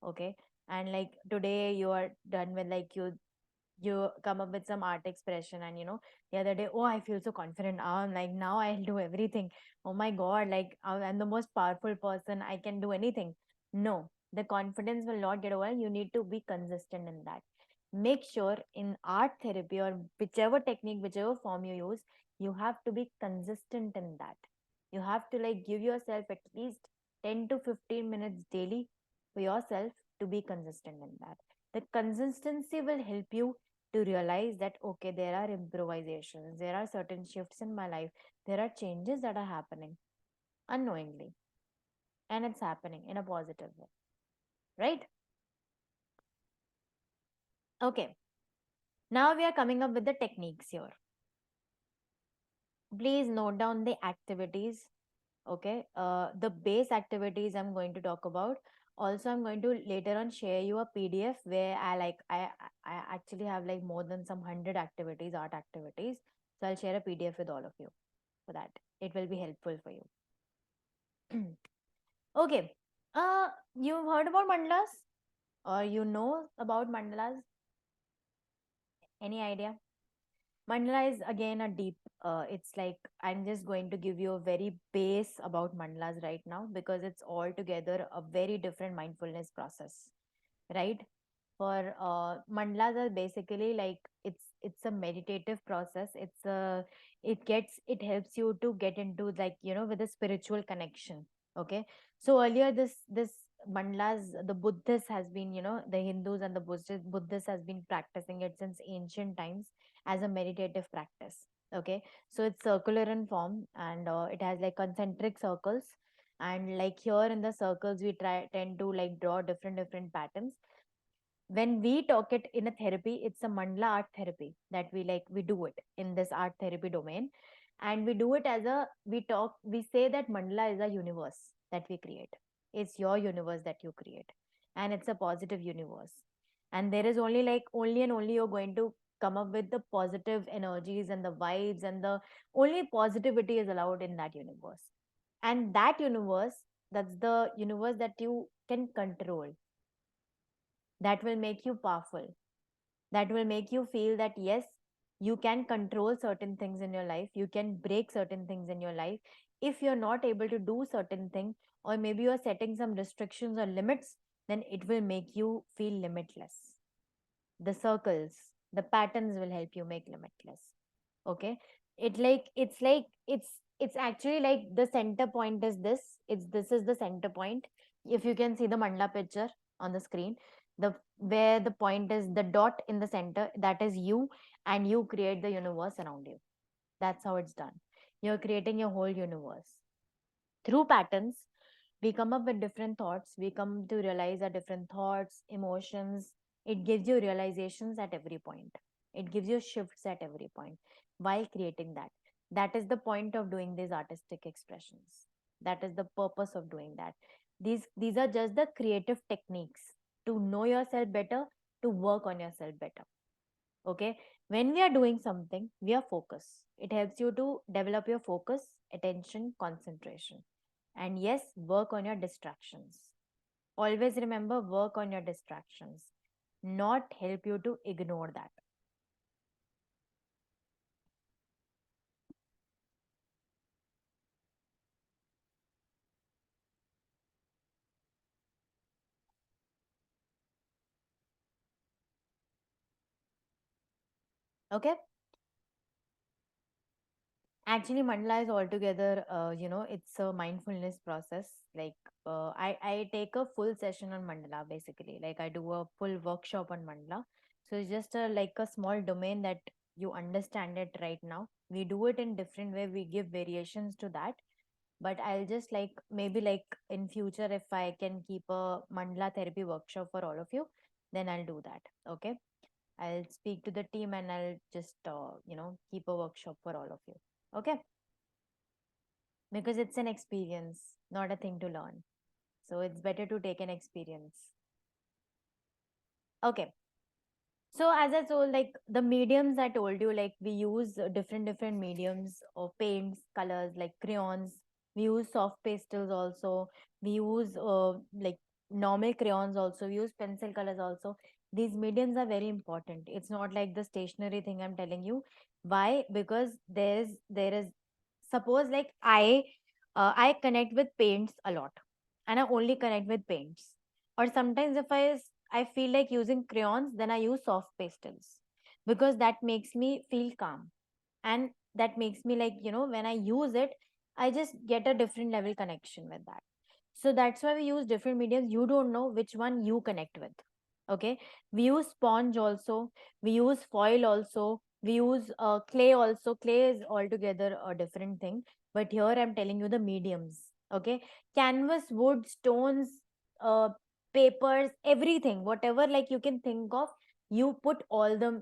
Okay, and like, today you are done with, like, you come up with some art expression, and, you know, the other day, oh, I feel so confident, I'm like, now I'll do everything. Oh my god, like, I'm the most powerful person, I can do anything. No, the confidence will not get over. You need to be consistent in that. Make sure in art therapy, or whichever technique, whichever form you use, you have to be consistent in that. You have to, like, give yourself at least 10 to 15 minutes daily for yourself to be consistent in that. The consistency will help you to realize that, okay, there are improvisations, there are certain shifts in my life, there are changes that are happening unknowingly, and it's happening in a positive way, right? Okay, now we are coming up with the techniques here. Please note down the activities. Okay, the base activities I'm going to talk about. Also, I'm going to later on share you a PDF where I actually have like more than some 100 activities, art activities. So I'll share a PDF with all of you for that. It will be helpful for you. Okay, you've heard about mandalas, or you know about mandalas? Any idea? Mandala is again a deep, it's like, I'm just going to give you a very base about mandalas right now, because it's altogether a very different mindfulness process, right? For mandalas are basically like, it's a meditative process. It helps you to get into, like, you know, with a spiritual connection. Okay, so earlier, this mandalas, the Buddhists has been, you know, the Hindus and the Buddhists has been practicing it since ancient times as a meditative practice. Okay, so it's circular in form, and it has like concentric circles, and like, here in the circles we tend to like draw different patterns. When we talk it in a therapy, it's a mandala art therapy that we do it in this art therapy domain. And we do it as we say that mandala is a universe that we create. It's your universe that you create, and it's a positive universe. And there is only and only you're going to come up with the positive energies and the vibes, and the only positivity is allowed in that universe. And that universe that's the universe that you can control, that will make you powerful, that will make you feel that yes, you can control certain things in your life, you can break certain things in your life. If you're not able to do certain thing, or maybe you're setting some restrictions or limits, then it will make you feel limitless. The circles, the patterns will help you make limitless. Okay, it's actually like the center point is this, this is the center point. If you can see the mandala picture on the screen, the where the point is, the dot in the center, that is you, and you create the universe around you. That's how it's done. You're creating your whole universe through patterns. We come up with different thoughts, we come to realize our different thoughts, emotions. It gives you realizations at every point, it gives you shifts at every point while creating that. That is the point of doing these artistic expressions, that is the purpose of doing that. These are just the creative techniques to know yourself better, to work on yourself better. Okay, when we are doing something, we are focused. It helps you to develop your focus, attention, concentration. And yes, work on your distractions. Always remember, work on your distractions, not help you to ignore that. Okay, actually mandala is altogether it's a mindfulness process. Like I take a full session on mandala, basically. Like I do a full workshop on mandala. So it's just like a small domain that you understand it right now. We do it in different way, we give variations to that. But I'll just like, maybe like in future, if I can keep a mandala therapy workshop for all of you, then I'll do that. Okay, I'll speak to the team and I'll just keep a workshop for all of you. Okay, because it's an experience, not a thing to learn, so it's better to take an experience. Okay, so as I told, like the mediums I told you, like we use different mediums of paints, colors, like crayons. We use soft pastels also. We use like normal crayons also. We use pencil colors also. These mediums are very important. It's not like the stationary thing I'm telling you. Why? Because there is suppose like I connect with paints a lot, and I only connect with paints. Or sometimes if I feel like using crayons, then I use soft pastels, because that makes me feel calm, and that makes me like, when I use it, I just get a different level connection with that. So that's why we use different mediums. You don't know which one you connect with. Okay, we use sponge also, we use foil also, we use clay also. Clay is altogether a different thing, but here I'm telling you the mediums. Okay, canvas, wood, stones, uh, papers, everything, whatever like you can think of, you put all the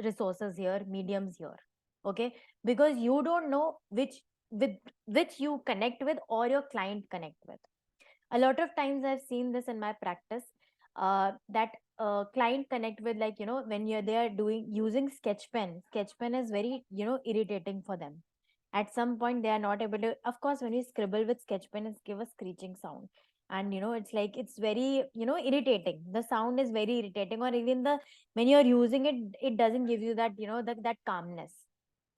resources here, mediums here. Okay, because you don't know with which you connect with or your client connect with. A lot of times I've seen this in my practice, that client connect with, like, when they are doing using sketch pen is very, irritating for them. At some point they are not able to, of course, when you scribble with sketch pen, it give a screeching sound. And it's like, it's very, irritating. The sound is very irritating. Or even the when you're using it, it doesn't give you that, that calmness,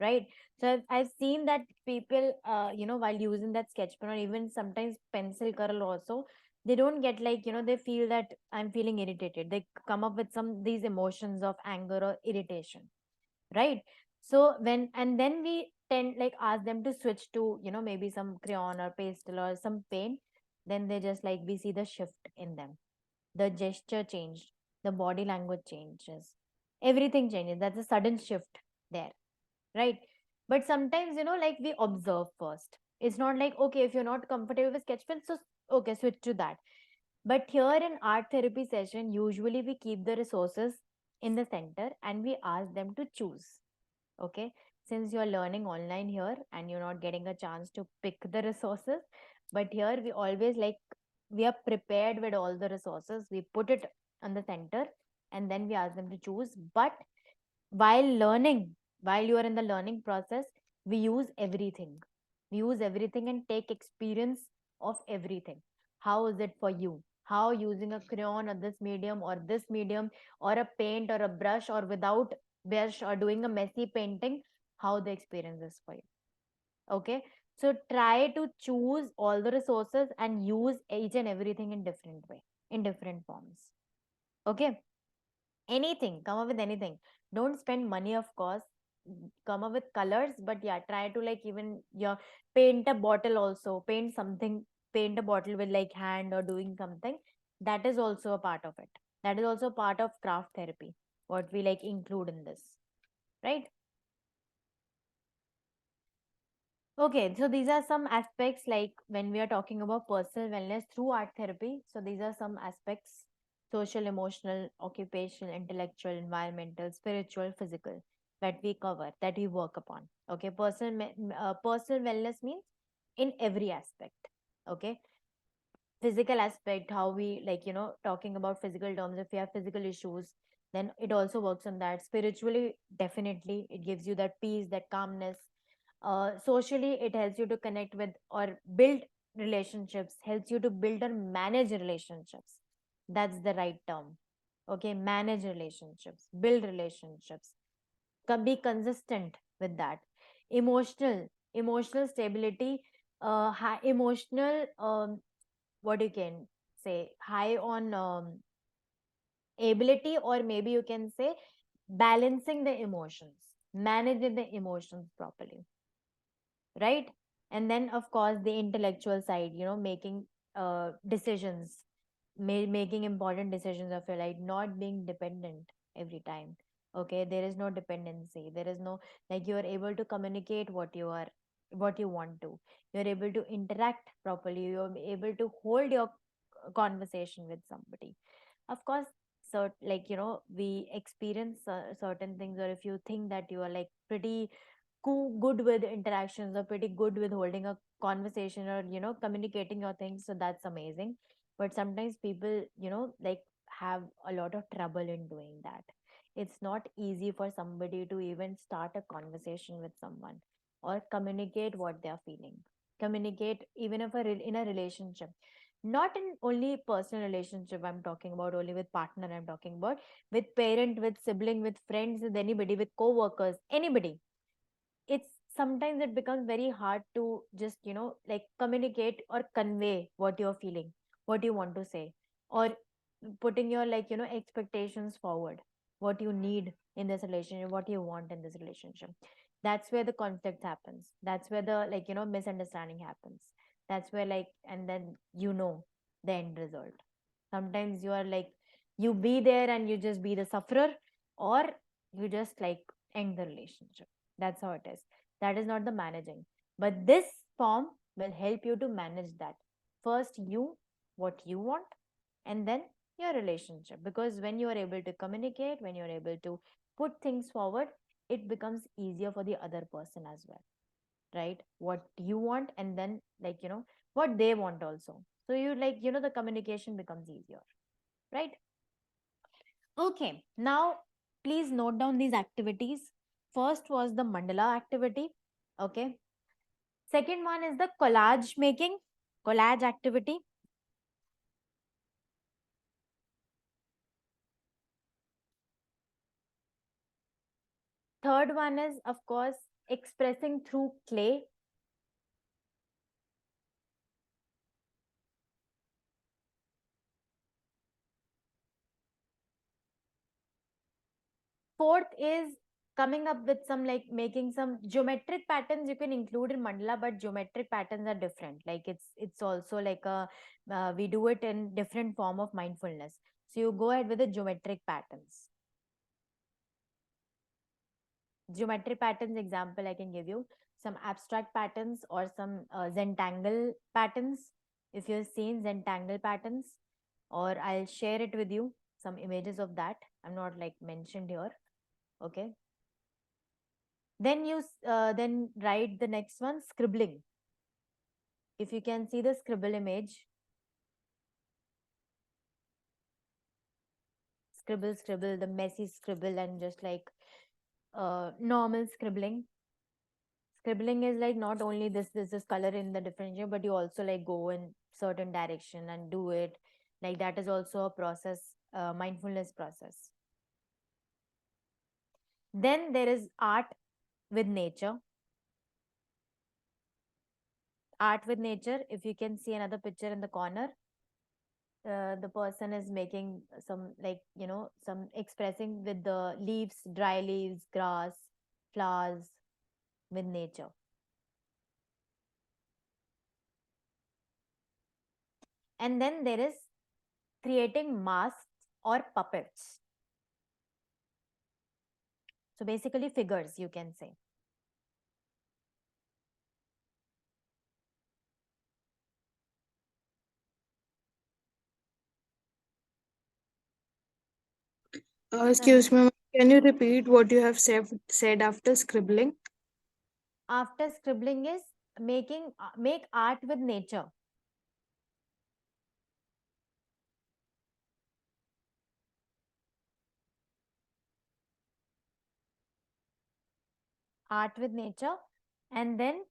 right? So I've seen that people, while using that sketch pen, or even sometimes pencil curl also, they don't get like, they feel that I'm feeling irritated. They come up with some these emotions of anger or irritation, right? So then we tend like ask them to switch to, maybe some crayon or pastel or some paint. Then they just like, we see the shift in them, the gesture changed, the body language changes, everything changes. That's a sudden shift there, right? But sometimes, like we observe first. It's not like, okay, if you're not comfortable with sketch pen, so okay, switch to that. But here in art therapy session, usually we keep the resources in the center and we ask them to choose. Okay, since you're learning online here and you're not getting a chance to pick the resources, but here we always like, we are prepared with all the resources, we put it on the center, and then we ask them to choose. But while learning, while you are in the learning process, we use everything and take experience of everything. How is it for you? How using a crayon or this medium or a paint or a brush or without brush or doing a messy painting, how the experience is for you. Okay, so try to choose all the resources and use each and everything in different way, in different forms. Okay, anything, come up with anything. Don't spend money, of course. Come up with colors, but yeah, try to like even your paint a bottle also, paint something, paint a bottle with like hand or doing something. That is also a part of it. That is also part of craft therapy, what we like include in this, right? Okay, so these are some aspects like when we are talking about personal wellness through art therapy. So these are some aspects: social, emotional, occupational, intellectual, environmental, spiritual, physical, that we cover, that we work upon. Okay, personal wellness means in every aspect. Okay, physical aspect, how we like, talking about physical terms, if you have physical issues, then it also works on that. Spiritually, definitely, it gives you that peace, that calmness. Socially, it helps you to connect with or build relationships, helps you to build or manage relationships. That's the right term. Okay, manage relationships, build relationships, be consistent with that. Emotional stability, high emotional, what you can say, high on ability, or maybe you can say balancing the emotions, managing the emotions properly, right? And then of course the intellectual side, making decisions, making important decisions of your life, not being dependent every time. Okay, there is no dependency, there is no, like, you are able to communicate what you want to, you're able to interact properly, you're able to hold your conversation with somebody. Of course, so like, we experience certain things, or if you think that you are like pretty good with interactions or pretty good with holding a conversation or communicating your things, so that's amazing. But sometimes people, like, have a lot of trouble in doing that. It's not easy for somebody to even start a conversation with someone or communicate what they are feeling, communicate even if in a relationship, not in only personal relationship I'm talking about, only with partner I'm talking about, with parent, with sibling, with friends, with anybody, with co-workers, anybody. It's sometimes it becomes very hard to just like communicate or convey what you're feeling, what you want to say, or putting your like expectations forward, what you need in this relationship, what you want in this relationship. That's where the conflict happens, that's where the like misunderstanding happens. That's where like, and then the end result. Sometimes you are like, you be there and you just be the sufferer, or you just like end the relationship. That's how it is. That is not the managing. But this form will help you to manage that. First, what you want, and then your relationship. Because when you are able to communicate, when you're able to put things forward, it becomes easier for the other person as well. Right? What you want, and then like, what they want also. So you like, the communication becomes easier. Right? Okay. Now, please note down these activities. First was the mandala activity. Okay. Second one is the collage activity. Third one is, of course, expressing through clay. Fourth is coming up with some like making some geometric patterns you can include in mandala, but geometric patterns are different. Like it's also like a we do it in different form of mindfulness. So you go ahead with the geometric patterns. Geometric patterns example I can give you some abstract patterns or some Zentangle patterns. If you've seen Zentangle patterns, or I'll share it with you, some images of that. I'm not like mentioned here. Okay. Then you then write the next one, scribbling. If you can see the scribble image, scribble, the messy scribble, and just like normal scribbling. Scribbling is like not only this color in the different shape, but you also like go in certain direction and do it. Like that is also a process, mindfulness process. Then there is art with nature. Art with nature, if you can see another picture in the corner, the person is making some like, you know, some expressing with the leaves, dry leaves, grass, flowers, with nature. And then there is creating masks or puppets. So basically figures, you can say. Excuse me, can you repeat what you have said after scribbling? After scribbling is making make art with nature. Art with nature, and then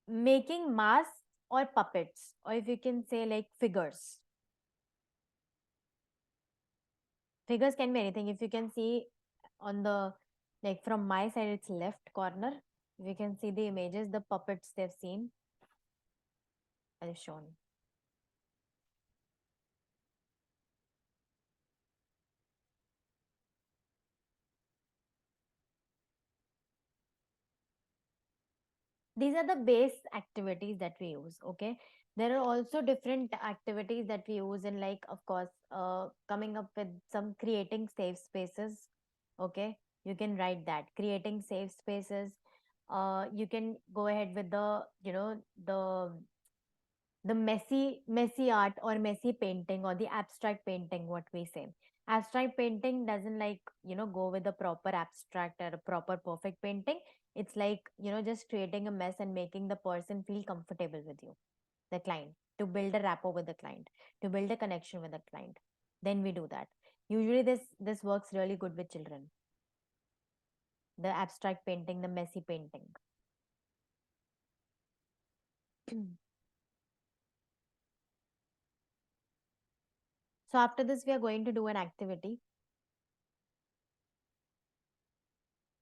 making masks or puppets, or if you can say like figures. Figures can be anything. If you can see on the, like from my side, it's left corner. If you can see the images, the puppets they've seen, I've shown. These are the base activities that we use. Okay, there are also different activities that we use in, like, of course, coming up with some creating safe spaces. Okay, you can write that, creating safe spaces. You can go ahead with the, you know, the messy art or messy painting or the abstract painting, what we say. Abstract painting doesn't, like, you know, go with the proper abstract or a proper perfect painting. It's like, you know, just creating a mess and making the person feel comfortable with you, the client, to build a rapport with the client, to build a connection with the client. Then we do that. Usually this works really good with children, the abstract painting, the messy painting. So after this, we are going to do an activity.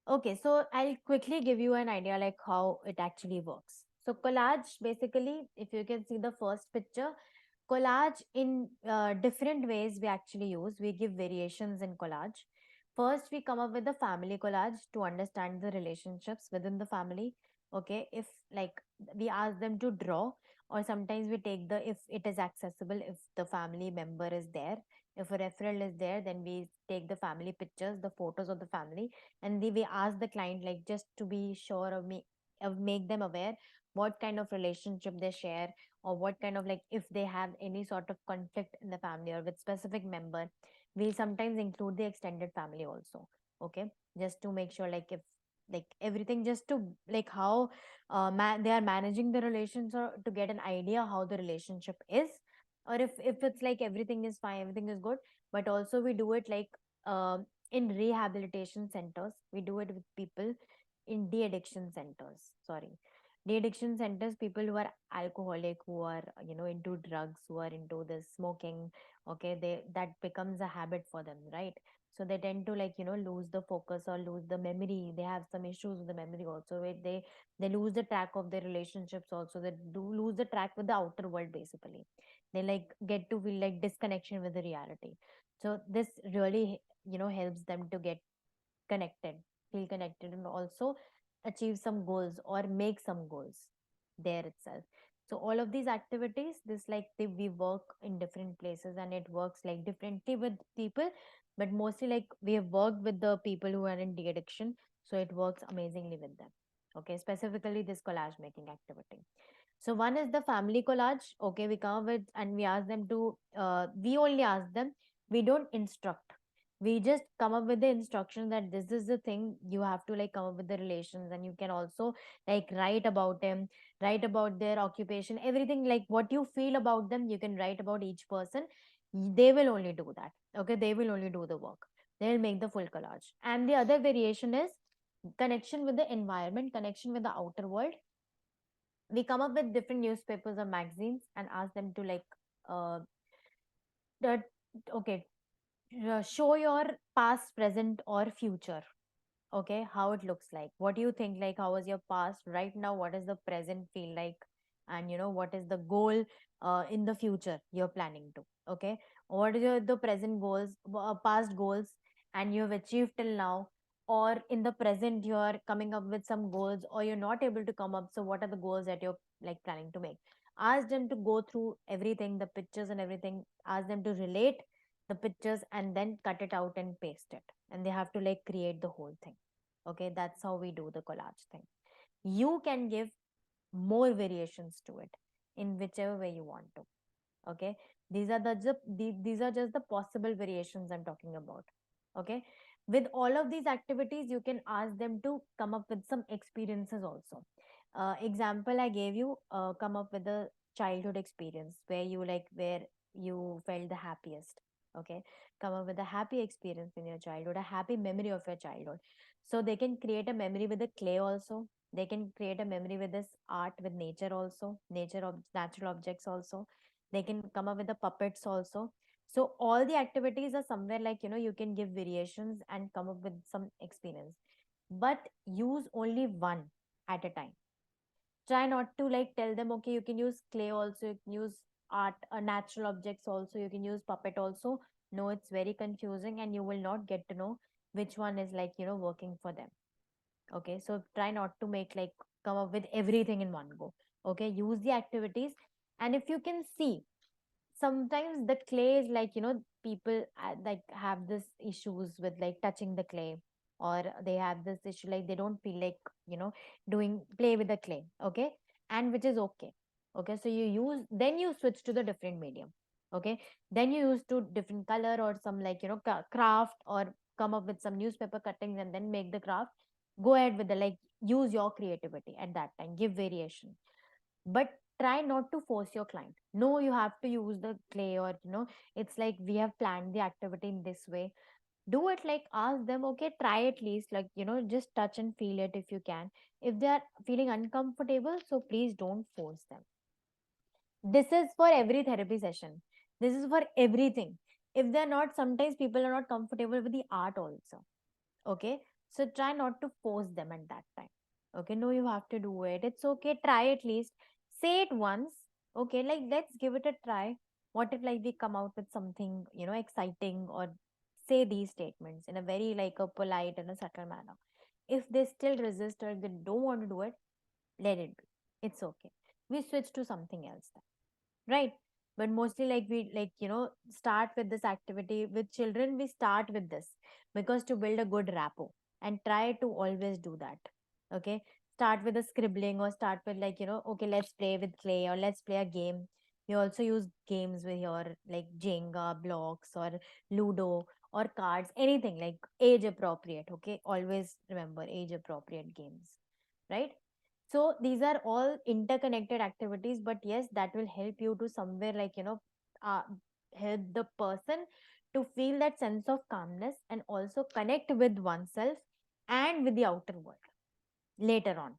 Okay, so I'll quickly give you an idea like how it actually works. So collage, basically, if you can see the first picture, collage in different ways we actually use. We give variations in collage. First, we come up with the family collage to understand the relationships within the family. Okay, if like we ask them to draw, or sometimes we take the, if it is accessible, if the family member is there, if a referral is there, then we take the family pictures, the photos of the family, and we ask the client, like, just to be sure of make them aware what kind of relationship they share, or what kind of, like, if they have any sort of conflict in the family or with specific member. We'll sometimes include the extended family also. Okay, just to make sure, like, if like everything, just to like how they are managing the relations, or to get an idea how the relationship is, or if it's like everything is fine, everything is good. But also we do it like in rehabilitation centers. We do it with people in de-addiction centers. Sorry, de-addiction centers, people who are alcoholic, who are, you know, into drugs, who are into this smoking. Okay, they, that becomes a habit for them, right? So they tend to, like, you know, lose the focus or lose the memory. They have some issues with the memory also, where they lose the track of their relationships also. They do lose the track with the outer world, basically. They like get to feel like disconnection with the reality. So this really, you know, helps them to get connected, feel connected, and also achieve some goals or make some goals there itself. So all of these activities, this like we work in different places, and it works like differently with people, but mostly like we have worked with the people who are in de-addiction, so it works amazingly with them. Okay, specifically this collage making activity. So one is the family collage. Okay, we come with, and we ask them to we only ask them, we don't instruct. We just come up with the instruction that this is the thing you have to, like, come up with the relations, and you can also like write about them, write about their occupation, everything, like what you feel about them, you can write about each person. They will only do that. Okay, they will only do the work. They'll make the full collage. And the other variation is connection with the environment, connection with the outer world. We come up with different newspapers or magazines and ask them to like uh that okay, show your past, present, or future. Okay, how it looks like. What do you think? Like, how was your past right now? What does the present feel like? And what is the goal in the future you're planning to? Okay, what are the present goals, past goals, and you've achieved till now? Or in the present, you're coming up with some goals, or you're not able to come up. So, what are the goals that you're like planning to make? Ask them to go through everything, the pictures and everything. Ask them to relate the pictures and then cut it out and paste it, and they have to like create the whole thing. Okay, that's how we do the collage thing. You can give more variations to it in whichever way you want to. Okay, these are these are just the possible variations I'm talking about. Okay, with all of these activities you can ask them to come up with some experiences also. Example I gave you, come up with a childhood experience where you felt the happiest. Okay, come up with a happy experience in your childhood, a happy memory of your childhood. So they can create a memory with the clay also. They can create a memory with this art, with nature also, natural objects also. They can come up with the puppets also. So all the activities are somewhere like you can give variations and come up with some experience, but use only one at a time. Try not to like tell them, okay, you can use clay also, you can use art, natural objects also, you can use puppet also. No, it's very confusing and you will not get to know which one is like working for them. Okay, so try not to make like come up with everything in one go. Okay, use the activities. And if you can see, sometimes the clay is like people like have this issues with like touching the clay, or they have this issue like they don't feel like doing play with the clay. Okay, and which is okay. Okay, so you switch to the different medium. Okay, then you use to different color or some like craft, or come up with some newspaper cuttings and then make the craft. Go ahead with the like use your creativity at that time, give variation, but try not to force your client. No, you have to use the clay, or it's like we have planned the activity in this way. Do it like ask them, okay, try at least like just touch and feel it if you can. If they are feeling uncomfortable, so please don't force them. This is for every therapy session. This is for everything. If they're not, sometimes people are not comfortable with the art also. Okay, so try not to force them at that time. Okay, no, you have to do it, it's okay, try at least, say it once. Okay, like let's give it a try. What if like we come out with something exciting, or say these statements in a very like a polite and a subtle manner. If they still resist or they don't want to do it, let it be. It's okay, we switch to something else then. Right, but mostly like we like start with this activity with children. We start with this because to build a good rapport, and try to always do that. Okay, start with a scribbling, or start with like okay, let's play with clay, or let's play a game. We also use games with your like Jenga blocks, or Ludo, or cards, anything like age appropriate. Okay, always remember age appropriate games, right? So these are all interconnected activities, but yes, that will help you to somewhere like uh, help the person to feel that sense of calmness, and also connect with oneself and with the outer world later on,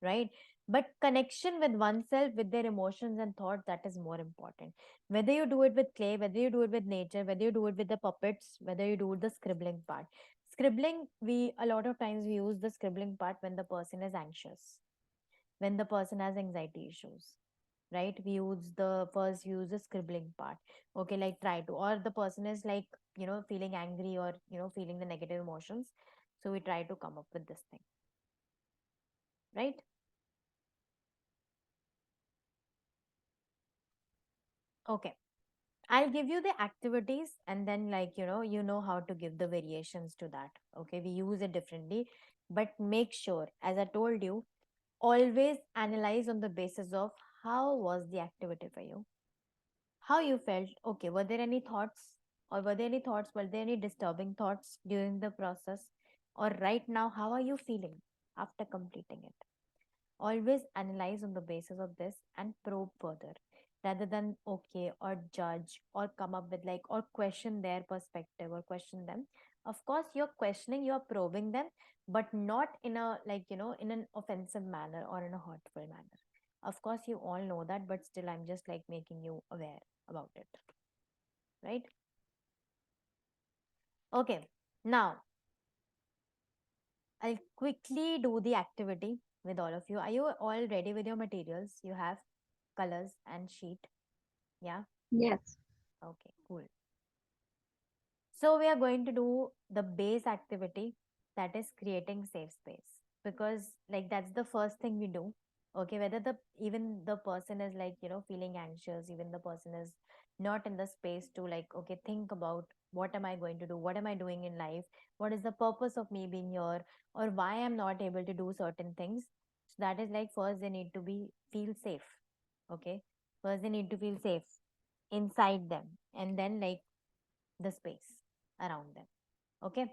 right? But connection with oneself, with their emotions and thoughts, that is more important. Whether you do it with clay, whether you do it with nature, whether you do it with the puppets, whether you do the scribbling part. Scribbling, we a lot of times we use the scribbling part when the person is anxious, when the person has anxiety issues, right? We use the scribbling part. Okay, like try to, or the person is like feeling angry, or feeling the negative emotions, so we try to come up with this thing, right? Okay, I'll give you the activities, and then like you know how to give the variations to that. Okay, we use it differently, but make sure, as I told you, always analyze on the basis of how was the activity for you, how you felt. Okay, were there any thoughts, were there any disturbing thoughts during the process, or right now how are you feeling after completing it? Always analyze on the basis of this and probe further, rather than okay or judge or come up with like or question their perspective or question them. Of course, you're questioning, you're probing them, but not in a like, in an offensive manner or in a hurtful manner. Of course, you all know that, but still, I'm just like making you aware about it. Right? Okay. Now, I'll quickly do the activity with all of you. Are you all ready with your materials? You have colors and sheet. Yeah? Yes. Okay, cool. So we are going to do the base activity, that is creating safe space, because like that's the first thing we do. Okay, whether the even the person is like, feeling anxious, even the person is not in the space to like, okay, think about what am I going to do? What am I doing in life? What is the purpose of me being here? Or why I'm not able to do certain things? So that is like first they need to be feel safe. Okay. First they need to feel safe inside them, and then like the space around them. Okay.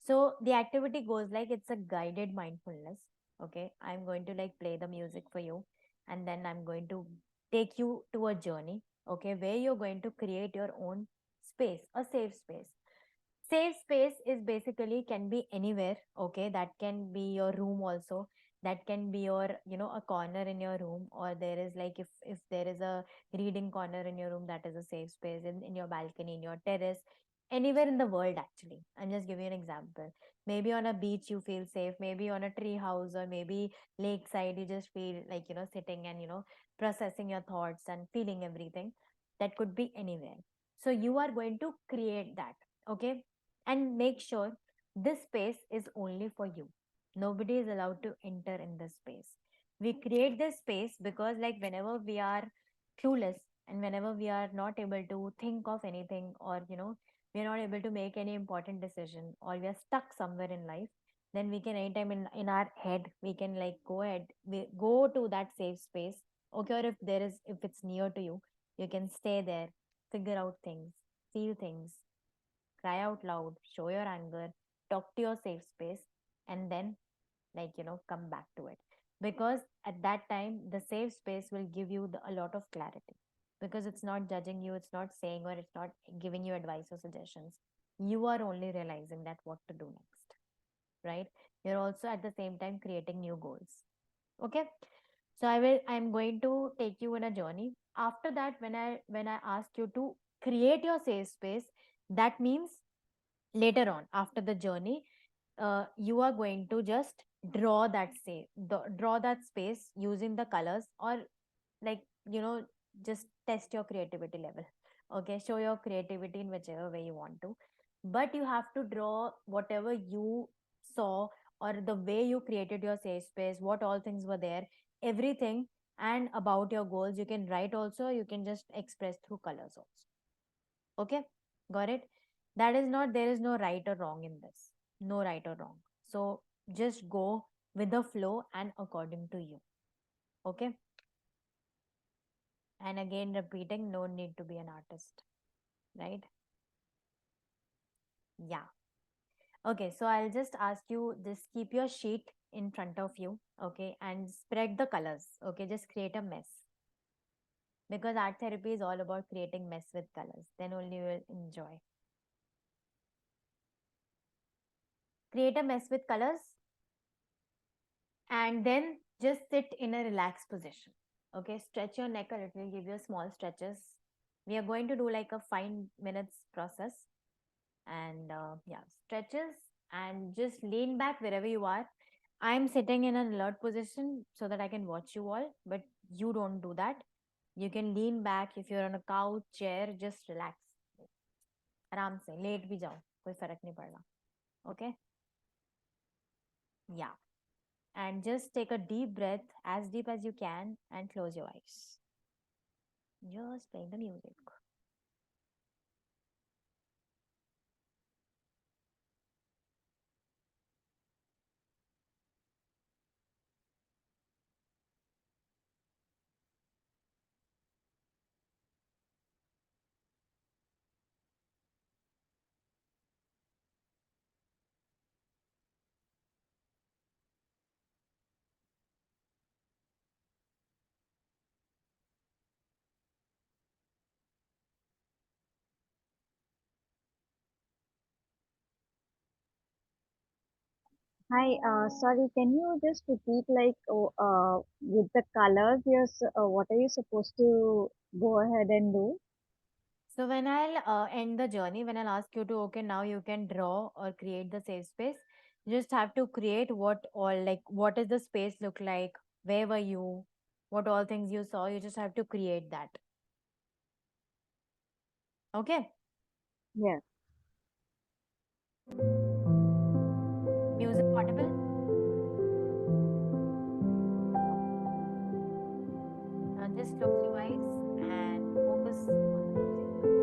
So the activity goes like it's a guided mindfulness. Okay. I'm going to like play the music for you, and then I'm going to take you to a journey. Okay. Where you're going to create your own space, a safe space. Safe space is basically can be anywhere. Okay. That can be your room also. That can be your, a corner in your room, or there is like if there is a reading corner in your room, that is a safe space in your balcony, in your terrace, anywhere in the world actually. I'm just giving you an example. Maybe on a beach you feel safe, maybe on a tree house, or maybe lakeside you just feel like, sitting and, processing your thoughts and feeling everything. That could be anywhere. So you are going to create that. Okay. And make sure this space is only for you. Nobody is allowed to enter in this space. We create this space because like whenever we are clueless, and whenever we are not able to think of anything, or we are not able to make any important decision, or we are stuck somewhere in life, then we can anytime in our head we can like go ahead, we go to that safe space. Okay. Or if it's near to you, you can stay there, figure out things, feel things, cry out loud, show your anger, talk to your safe space, and then like, come back to it. Because at that time, the safe space will give you a lot of clarity, because it's not judging you, it's not saying, or it's not giving you advice or suggestions. You are only realizing that what to do next, right? You're also at the same time creating new goals. Okay. So I'm going to take you in a journey. After that, when I ask you to create your safe space, that means later on after the journey, you are going to just draw that space using the colors, or like, just test your creativity level. Okay, show your creativity in whichever way you want to, but you have to draw whatever you saw, or the way you created your safe space, what all things were there, everything. And about your goals you can write also, you can just express through colors also. Okay, got it? That is not, there is no right or wrong in this. No right or wrong. So just go with the flow and according to you. Okay. And again, repeating, no need to be an artist, right? Yeah. Okay. So I'll just ask you, just keep your sheet in front of you. Okay. And spread the colors. Okay. Just create a mess. Because art therapy is all about creating mess with colors. Then only you will enjoy. Create a mess with colors, and then just sit in a relaxed position. Okay, stretch your neck a little, give you small stretches. We are going to do like a 5 minutes process, and yeah, stretches, and just lean back wherever you are. I'm sitting in an alert position so that I can watch you all, but you don't do that. You can lean back. If you're on a couch, chair, just relax. आराम से late भी जाओ, कोई फर्क नहीं पड़ना. Okay. Yeah. And just take a deep breath, as deep as you can, and close your eyes. Just playing the music. Hi, sorry, can you just repeat with the colors, what are you supposed to go ahead and do? So when I'll end the journey, when I'll ask you to, okay, now you can draw or create the safe space, you just have to create what does the space look like? Where were you? What all things you saw? You just have to create that. Okay? Yeah. Music audible? Just close your eyes and focus on the music.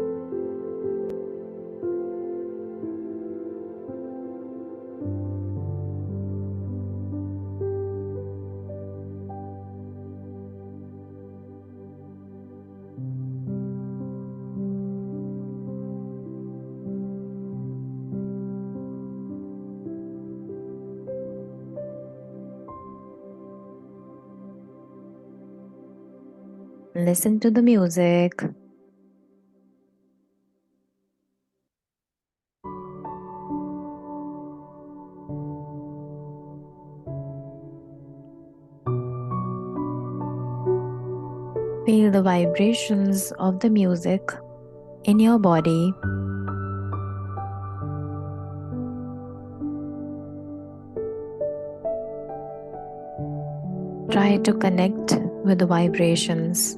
Listen to the music. Feel the vibrations of the music in your body. Try to connect with the vibrations.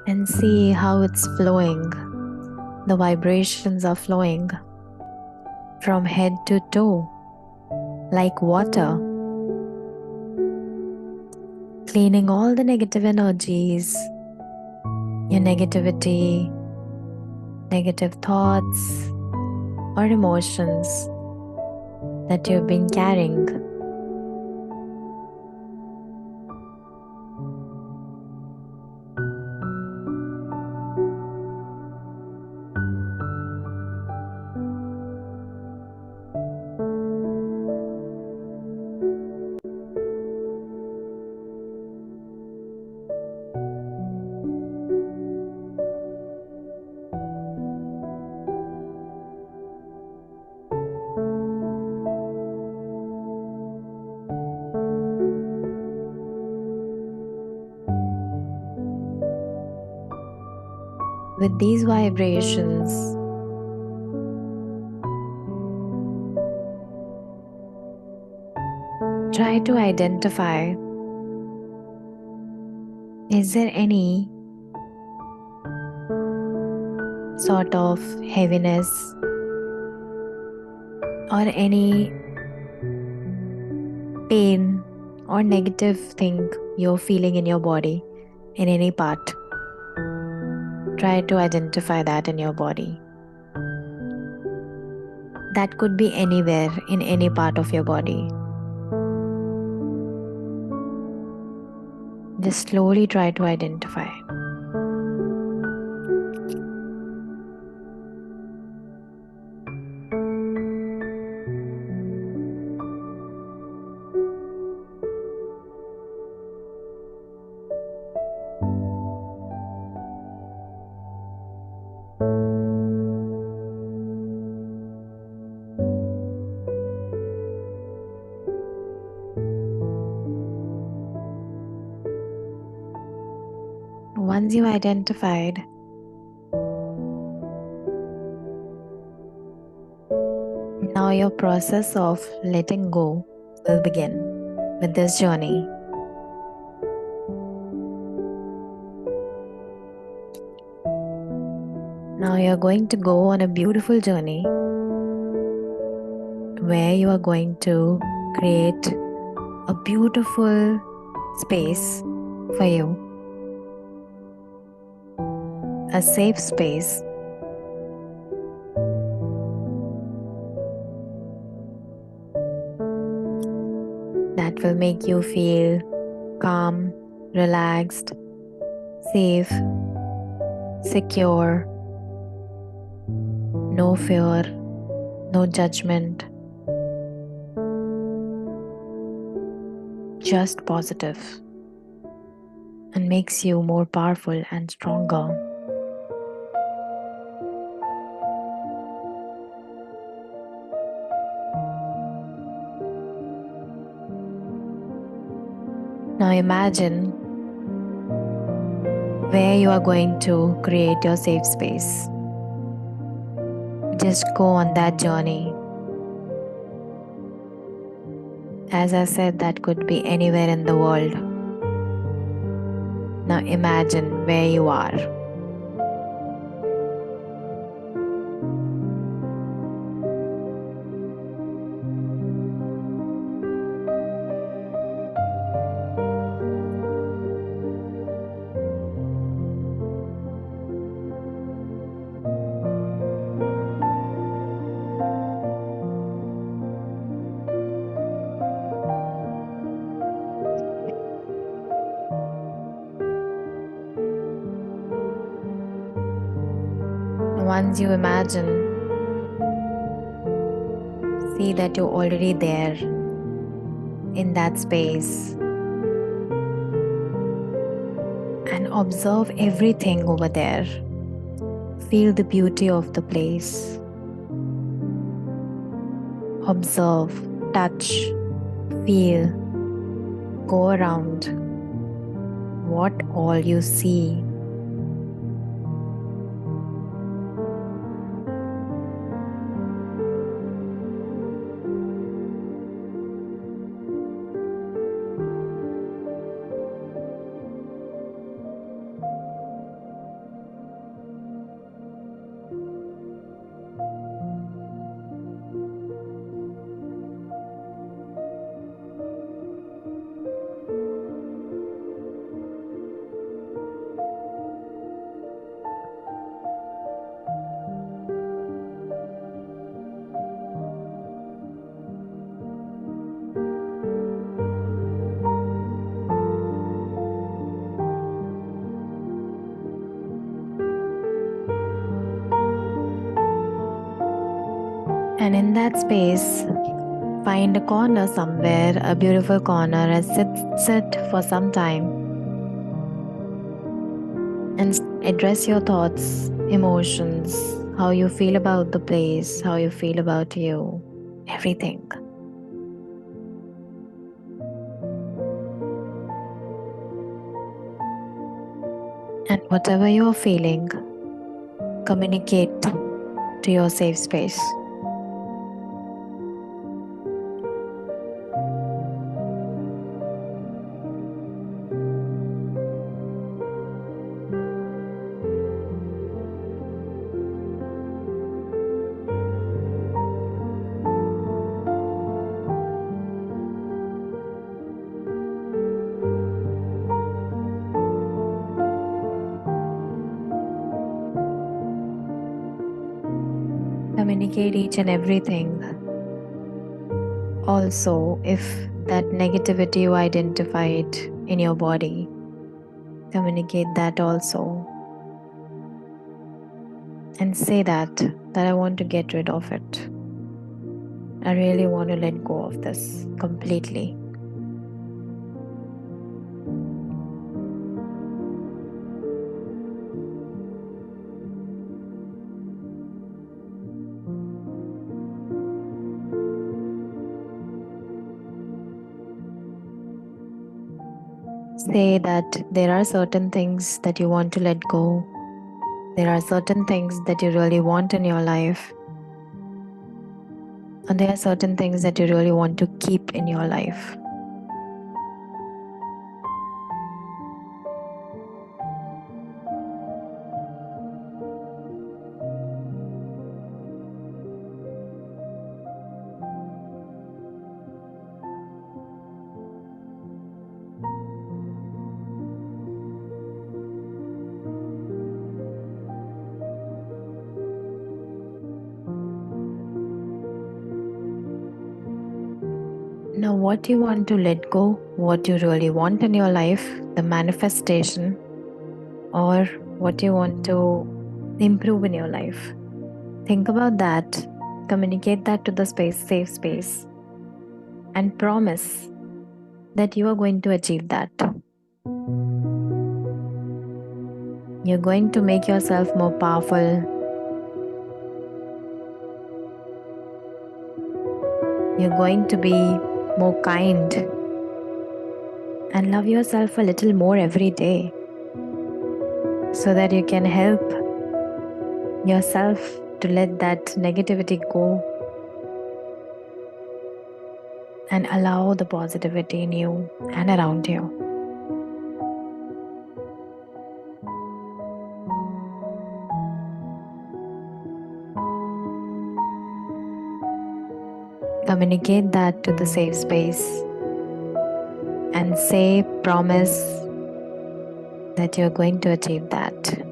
And see how it's flowing. The vibrations are flowing from head to toe, like water, cleaning all the negative energies, your negativity, negative thoughts, or emotions that you've been carrying. With these vibrations, try to identify, is there any sort of heaviness or any pain or negative thing you're feeling in your body, in any part? Try to identify that in your body. That could be anywhere in any part of your body. Just slowly try to identify. Once you identified, now your process of letting go will begin with this journey. Now you're going to go on a beautiful journey where you are going to create a beautiful space for you, a safe space. That will make you feel calm, relaxed, safe, secure, no fear, no judgment, just positive and makes you more powerful and stronger. Now imagine where you are going to create your safe space. Just go on that journey. As I said, that could be anywhere in the world. Now imagine where you are. Once you imagine, see that you're already there in that space and observe everything over there. Feel the beauty of the place. Observe, touch, feel, go around. What all you see. And in that space, find a corner somewhere, a beautiful corner, and sit for some time. And address your thoughts, emotions, how you feel about the place, how you feel about you, everything. And whatever you are feeling, communicate to your safe space. Communicate each and everything. Also, if that negativity you identified in your body, communicate that also. And say that I want to get rid of it. I really want to let go of this completely. Say that there are certain things that you want to let go. There are certain things that you really want in your life. And there are certain things that you really want to keep in your life. Now, what you want to let go, what you really want in your life, the manifestation, or what you want to improve in your life. Think about that, communicate that to the safe space, and promise that you are going to achieve that. You're going to make yourself more powerful. You're going to be more kind and love yourself a little more every day so that you can help yourself to let that negativity go and allow the positivity in you and around you. Communicate that to the safe space and say, promise that you're going to achieve that.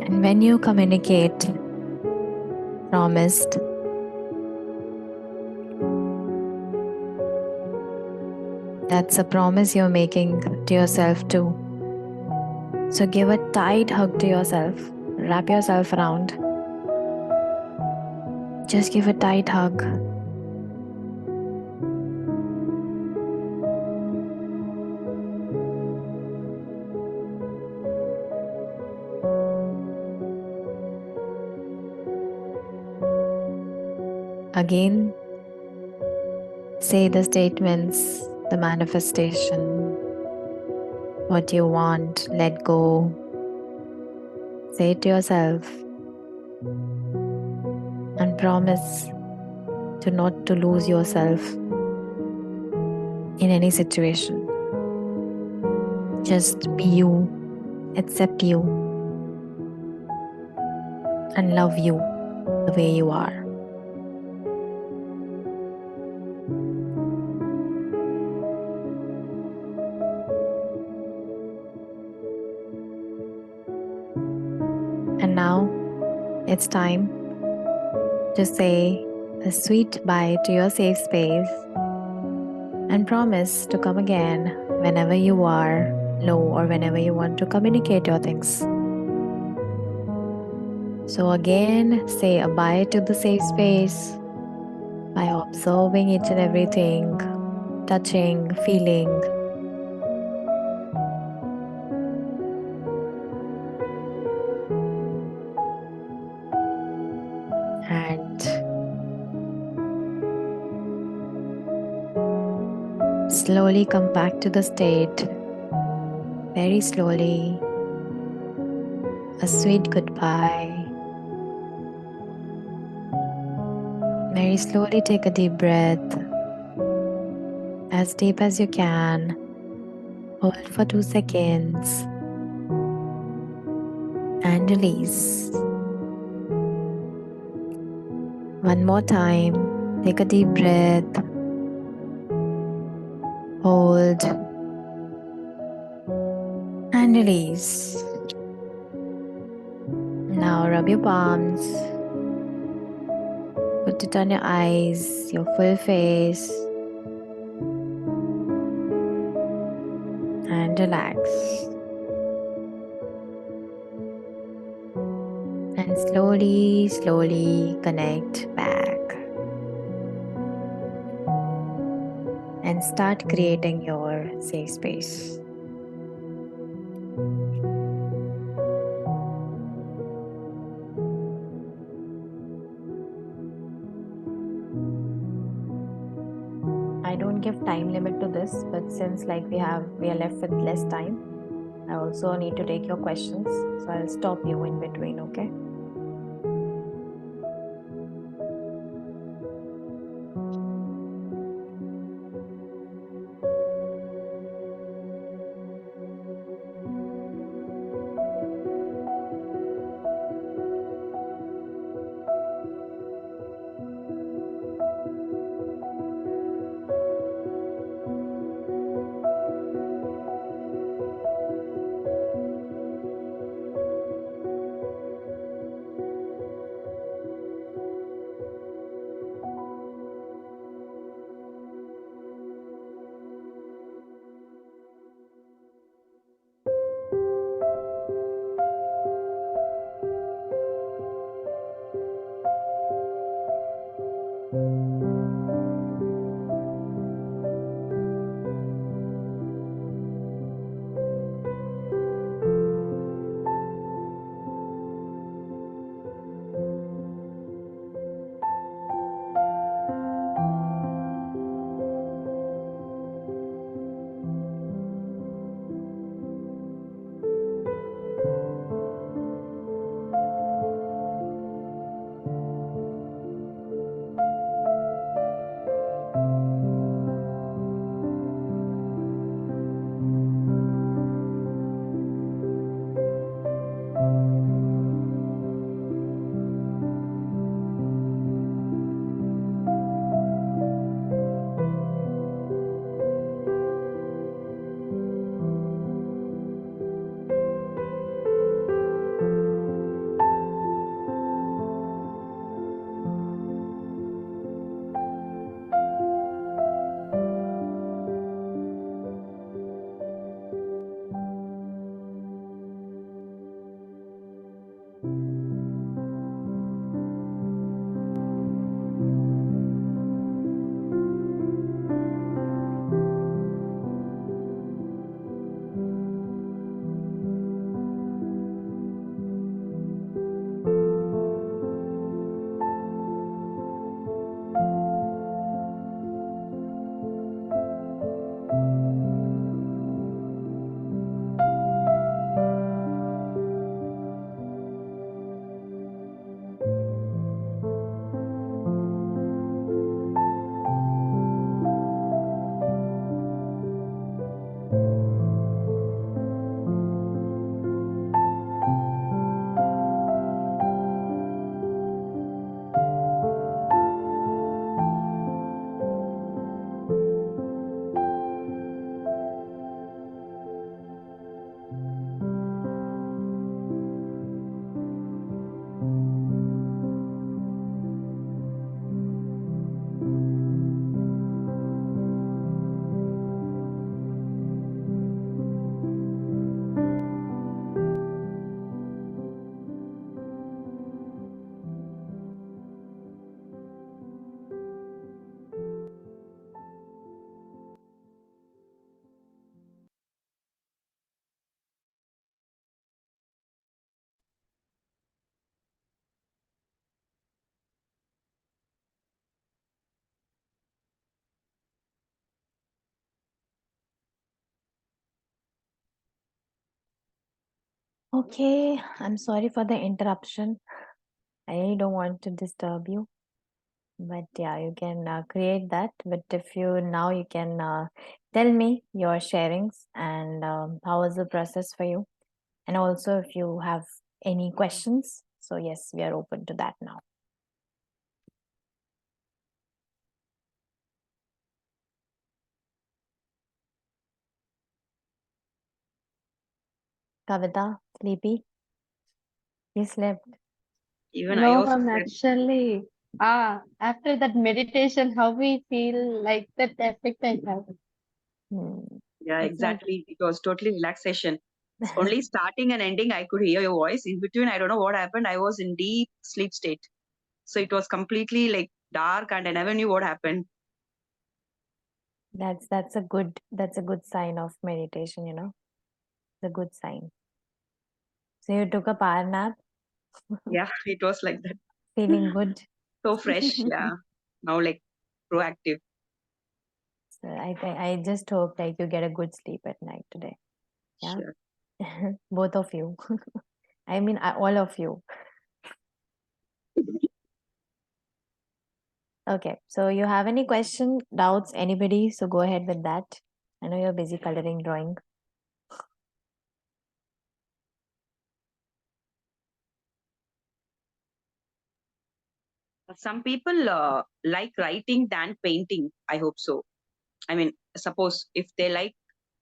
And when you communicate, promised, that's a promise you're making to yourself too. So give a tight hug to yourself. Wrap yourself around. Just give a tight hug. Again, say the statements, the manifestation, what you want, let go. Say it to yourself and promise to not to lose yourself in any situation. Just be you, accept you, and love you the way you are. And now it's time to say a sweet bye to your safe space and promise to come again whenever you are low or whenever you want to communicate your things. So again, say a bye to the safe space by observing each and everything, touching, feeling. And slowly come back to the state, very slowly, a sweet goodbye. Very slowly take a deep breath, as deep as you can. Hold for 2 seconds and release. One more time, take a deep breath, hold and release. Now rub your palms, put it on your eyes, your full face, and relax. And slowly, slowly connect back. And start creating your safe space. I don't give time limit to this, but since like we are left with less time, I also need to take your questions. So I'll stop you in between, okay? Okay, I'm sorry for the interruption. I really don't want to disturb you. But yeah, you can create that. But if you now you can tell me your sharings and how was the process for you, and also if you have any questions. So yes, we are open to that now. Kavita, sleepy? You slept? Even I also actually, after that meditation, how we feel like that effect I have. Yeah, It's like- exactly. It was totally relaxation. Only starting and ending, I could hear your voice. In between, I don't know what happened. I was in deep sleep state. So it was completely like dark and I never knew what happened. That's a good sign of meditation, you know. It's a good sign. So you took a power nap? Yeah, it was like that. Feeling good? So fresh. Yeah. Now like proactive. So I just hope like you get a good sleep at night today. Yeah. Sure. Both of you. I mean, all of you. Okay. So you have any question, doubts, anybody? So go ahead with that. I know you're busy coloring, drawing. Some people like writing than painting. I hope so. I mean, suppose if they like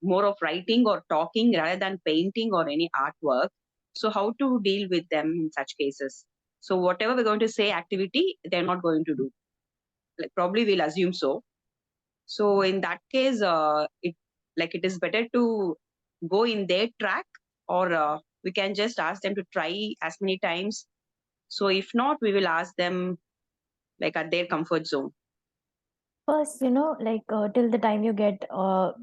more of writing or talking rather than painting or any artwork, so how to deal with them in such cases? So whatever we're going to say activity, they're not going to do. Like probably we'll assume so. So in that case, it is better to go in their track, or we can just ask them to try as many times. So if not, we will ask them like at their comfort zone. First, like till the time you get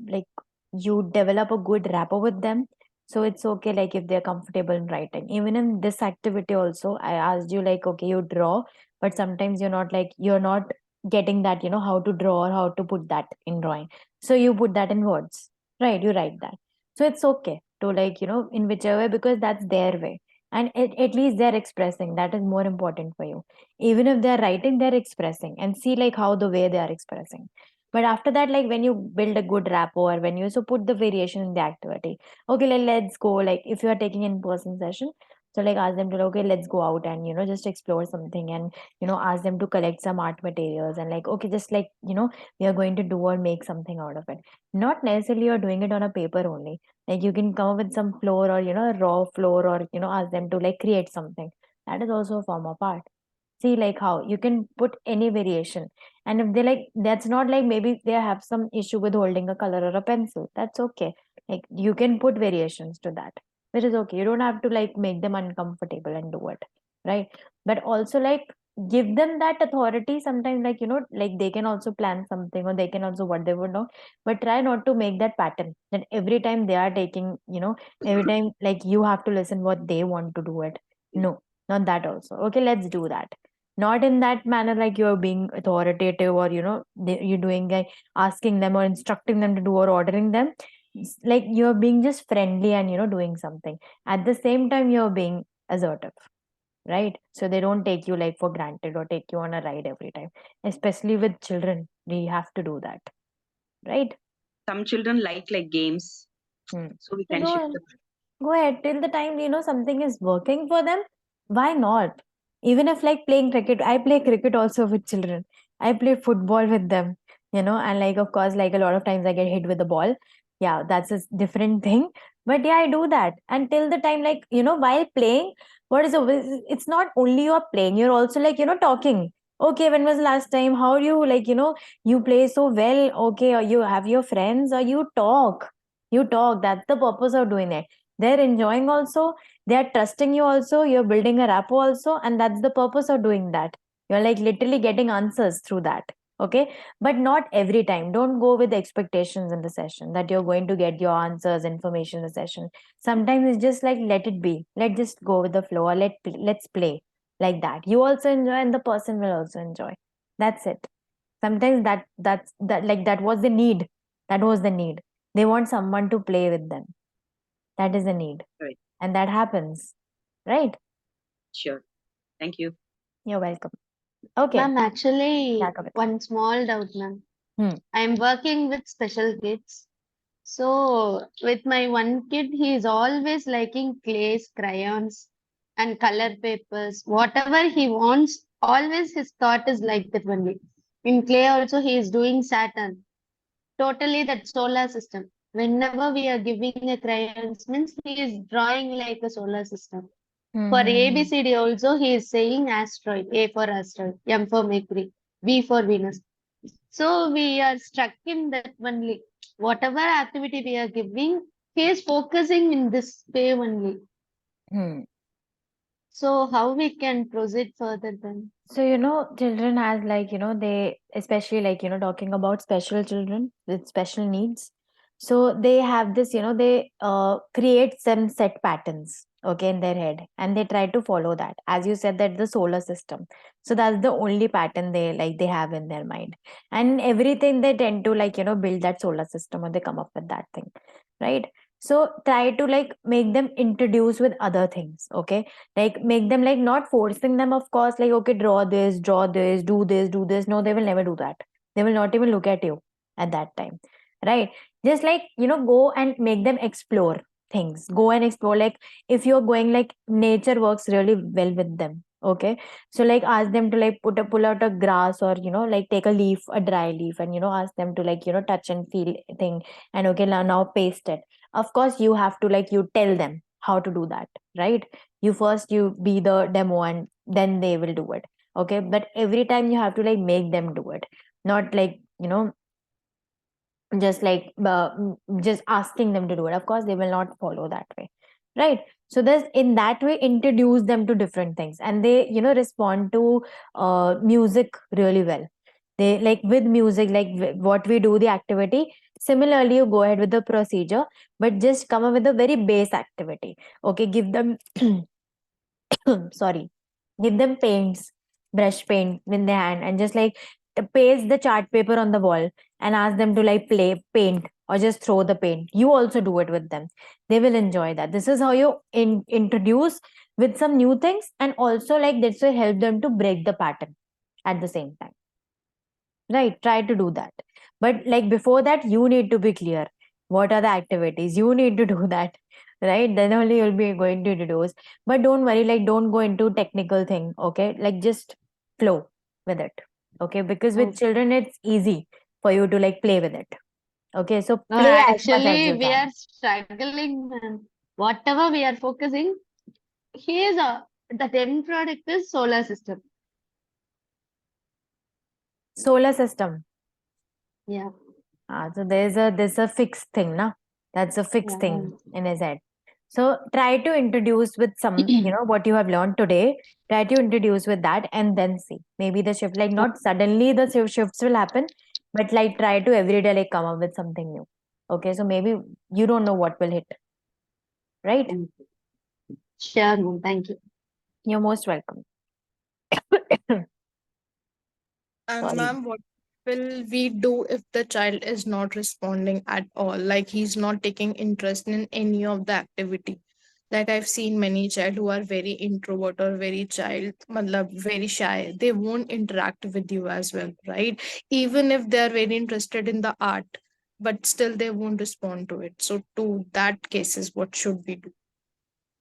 like you develop a good rapport with them, so it's okay like if they're comfortable in writing. Even in this activity also, I asked you like, okay, you draw, but sometimes you're not getting that, how to draw or how to put that in drawing. So you put that in words, right? You write that. So it's okay to like, in whichever way, because that's their way. And at least they're expressing. That is more important for you. Even if they're writing, they're expressing, and see like how the way they are expressing. But after that, like when you build a good rapport, when you so put the variation in the activity, okay, let's go, like if you are taking in-person session, so like ask them to, okay, let's go out and just explore something, and ask them to collect some art materials, and like, okay, just like we are going to do or make something out of it. Not necessarily you're doing it on a paper only. Like you can come up with some floor, or raw floor, or ask them to like create something. That is also a form of art. See like how you can put any variation. And if they like, that's not like, maybe they have some issue with holding a color or a pencil, that's okay. Like you can put variations to that, which is okay. You don't have to like make them uncomfortable and do it, right? But also like give them that authority sometimes, like like they can also plan something, or they can also what they would know. But try not to make that pattern that every time they are taking, every time like you have to listen what they want to do it. No, not that also. Okay, let's do that. Not in that manner like you're being authoritative, or you're doing like asking them or instructing them to do or ordering them. It's like you're being just friendly and doing something. At the same time, you're being assertive, right? So they don't take you like for granted or take you on a ride every time. Especially with children, we have to do that, right? Some children like games, so we can shift the Go ahead till the time something is working for them. Why not? Even if like playing cricket, I play cricket also with children. I play football with them, and like of course, like a lot of times I get hit with the ball. Yeah, that's a different thing. But yeah, I do that until the time, like while playing, it's not only you're playing, you're also like talking. Okay, when was the last time? How do you like you play so well? Okay, or you have your friends, or you talk. You talk. That's the purpose of doing it. They're enjoying also, they're trusting you also, you're building a rapport also, and that's the purpose of doing that. You're like literally getting answers through that. Okay, but not every time. Don't go with expectations in the session that you're going to get your answers, information in the session. Sometimes it's just like let it be, let's just go with the flow, or let's play. Like that you also enjoy, and the person will also enjoy. That's it. Sometimes that was the need. That was the need. They want someone to play with them. That is a need. Right. and that happens, right? Sure. Thank you. You're welcome. Okay. Ma'am, actually, Yeah, Kavita. one small doubt, ma'am. Hmm. I'm working with special kids. So, with my one kid, he is always liking clays, crayons, and color papers. Whatever he wants, always his thought is like that only. In clay, also, he is doing Saturn. Totally that solar system. Whenever we are giving a crayons, means he is drawing like a solar system. For Mm-hmm. ABCD also, he is saying asteroid. A for asteroid, M for Mercury, V for Venus. So we are stuck in that only. Whatever activity we are giving, he is focusing in this way only. Hmm. So how we can proceed further then? So, children has like, they, especially like, talking about special children with special needs. So they have this, they create some set patterns, okay, in their head, and they try to follow that. As you said, that the solar system. So that's the only pattern they have in their mind. And everything they tend to like, build that solar system, or they come up with that thing, right? So try to like make them introduce with other things, okay? Like make them like not forcing them, of course, like, okay, draw this, do this, do this. No, they will never do that. They will not even look at you at that time, right? Just like, go and make them explore things. Go and explore. Like if you're going, like nature works really well with them, okay? So like ask them to like pull out a grass, or like take a leaf, a dry leaf, and ask them to like touch and feel thing, and okay, now paste it. Of course you have to like, you tell them how to do that, right? You be the demo, and then they will do it, okay? But every time you have to like make them do it, not like just like just asking them to do it. Of course they will not follow that way, right? So there's, in that way, introduce them to different things, and they respond to music really well. They like with music, like what we do the activity, similarly you go ahead with the procedure, but just come up with a very base activity, okay? Give them sorry, give them paints, brush paint in their hand, and just like paste the chart paper on the wall, and ask them to like play paint, or just throw the paint. You also do it with them. They will enjoy that. This is how you introduce with some new things, and also like this will help them to break the pattern at the same time, right? Try to do that. But like before that, you need to be clear what are the activities you need to do that, right? Then only you'll be going to introduce. But don't worry, like don't go into technical thing, okay? Like just flow with it, okay? Because with children it's easy for you to like play with it, okay? So play as much as Actually, you we can. are struggling, ma'am. Whatever we are focusing, here's the end product is solar system. Solar system. Yeah. So there's a fixed thing, na? That's a fixed thing in his head. So try to introduce with some, what you have learned today. Try to introduce with that, and then see. Maybe the shift, like not suddenly the shifts will happen, but like try to every day like come up with something new. Okay, so maybe you don't know what will hit, right? Sure, ma'am. Thank you. You're most welcome. And Sorry. ma'am, what will we do if the child is not responding at all? Like he's not taking interest in any of the activity. Like I've seen many child who are very introvert or very shy. They won't interact with you as well, right? Even if they are very interested in the art, but still they won't respond to it. So to that cases, what should we do?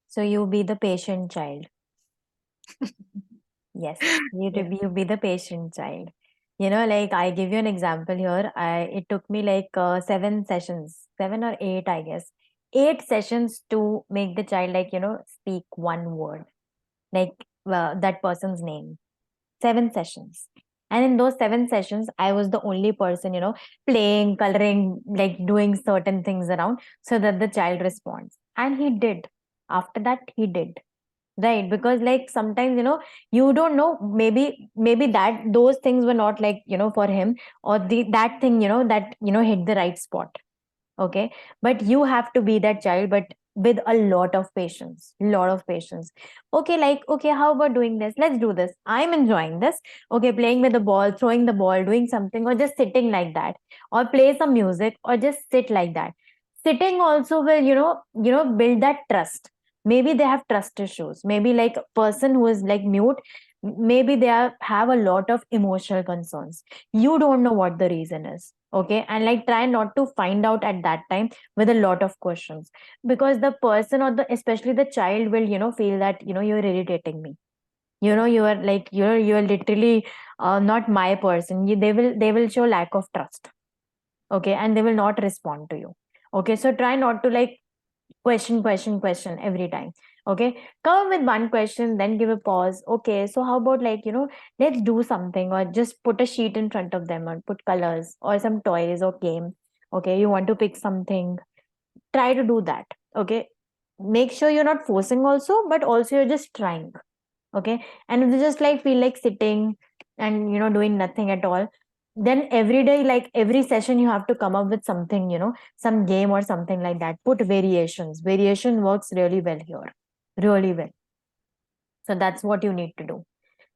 So you be the patient child. Yes, you be the patient child. Like I give you an example here. It took me like 7 sessions, 7 or 8, I guess. 8 sessions to make the child like speak one word, like that person's name. 7 sessions. And in those 7 sessions, I was the only person, playing, coloring, like doing certain things around, so that the child responds. And he did. After that, he did. Right, because like sometimes you don't know, maybe that those things were not like for him, or that thing that hit the right spot, okay? But you have to be that child, but with a lot of patience, okay? Like, okay, how about doing this? Let's do this. I'm enjoying this, okay? Playing with the ball, throwing the ball, doing something, or just sitting like that, or play some music, or just sit like that. Sitting also will build that trust. Maybe they have trust issues. Maybe like a person who is like mute, maybe they have a lot of emotional concerns. You don't know what the reason is. Okay. And like try not to find out at that time with a lot of questions, because the person or especially the child will, feel that, you're irritating me. You are like, you're literally not my person. They will show lack of trust. Okay. And they will not respond to you. Okay. So try not to like question every time. Okay. Come up with one question, then give a pause. Okay. So how about like, let's do something, or just put a sheet in front of them and put colors or some toys or game. Okay. You want to pick something. Try to do that. Okay. Make sure you're not forcing also, but also you're just trying. Okay. And if they just like feel like sitting and doing nothing at all, then every day, like every session, you have to come up with something, some game or something like that. Put variation works really well here, really well. So that's what you need to do.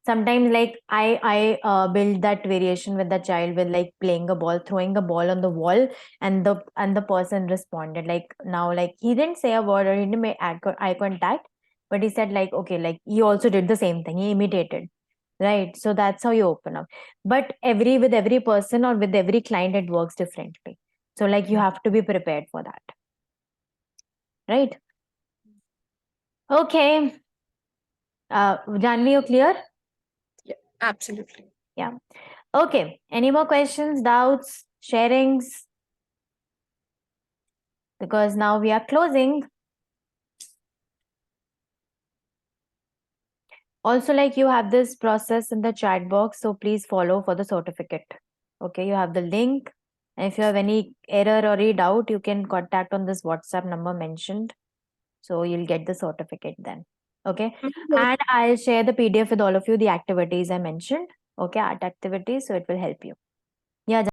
Sometimes like I build that variation with the child with like playing a ball, throwing a ball on the wall, and the person responded like, now like he didn't say a word or he didn't make eye contact, but he said like, okay, like he also did the same thing, he imitated, right? So that's how you open up. But with every person or with every client it works differently. So like you have to be prepared for that, right? Okay. Janvi, you clear? Absolutely. Yeah. Okay. Any more questions, doubts, sharings? Because now we are closing. Also, like you have this process in the chat box, so please follow for the certificate. Okay, you have the link. And if you have any error or any doubt, you can contact on this WhatsApp number mentioned. So you'll get the certificate then. Okay. And I'll share the PDF with all of you, the activities I mentioned. Okay, art activities. So it will help you. Yeah.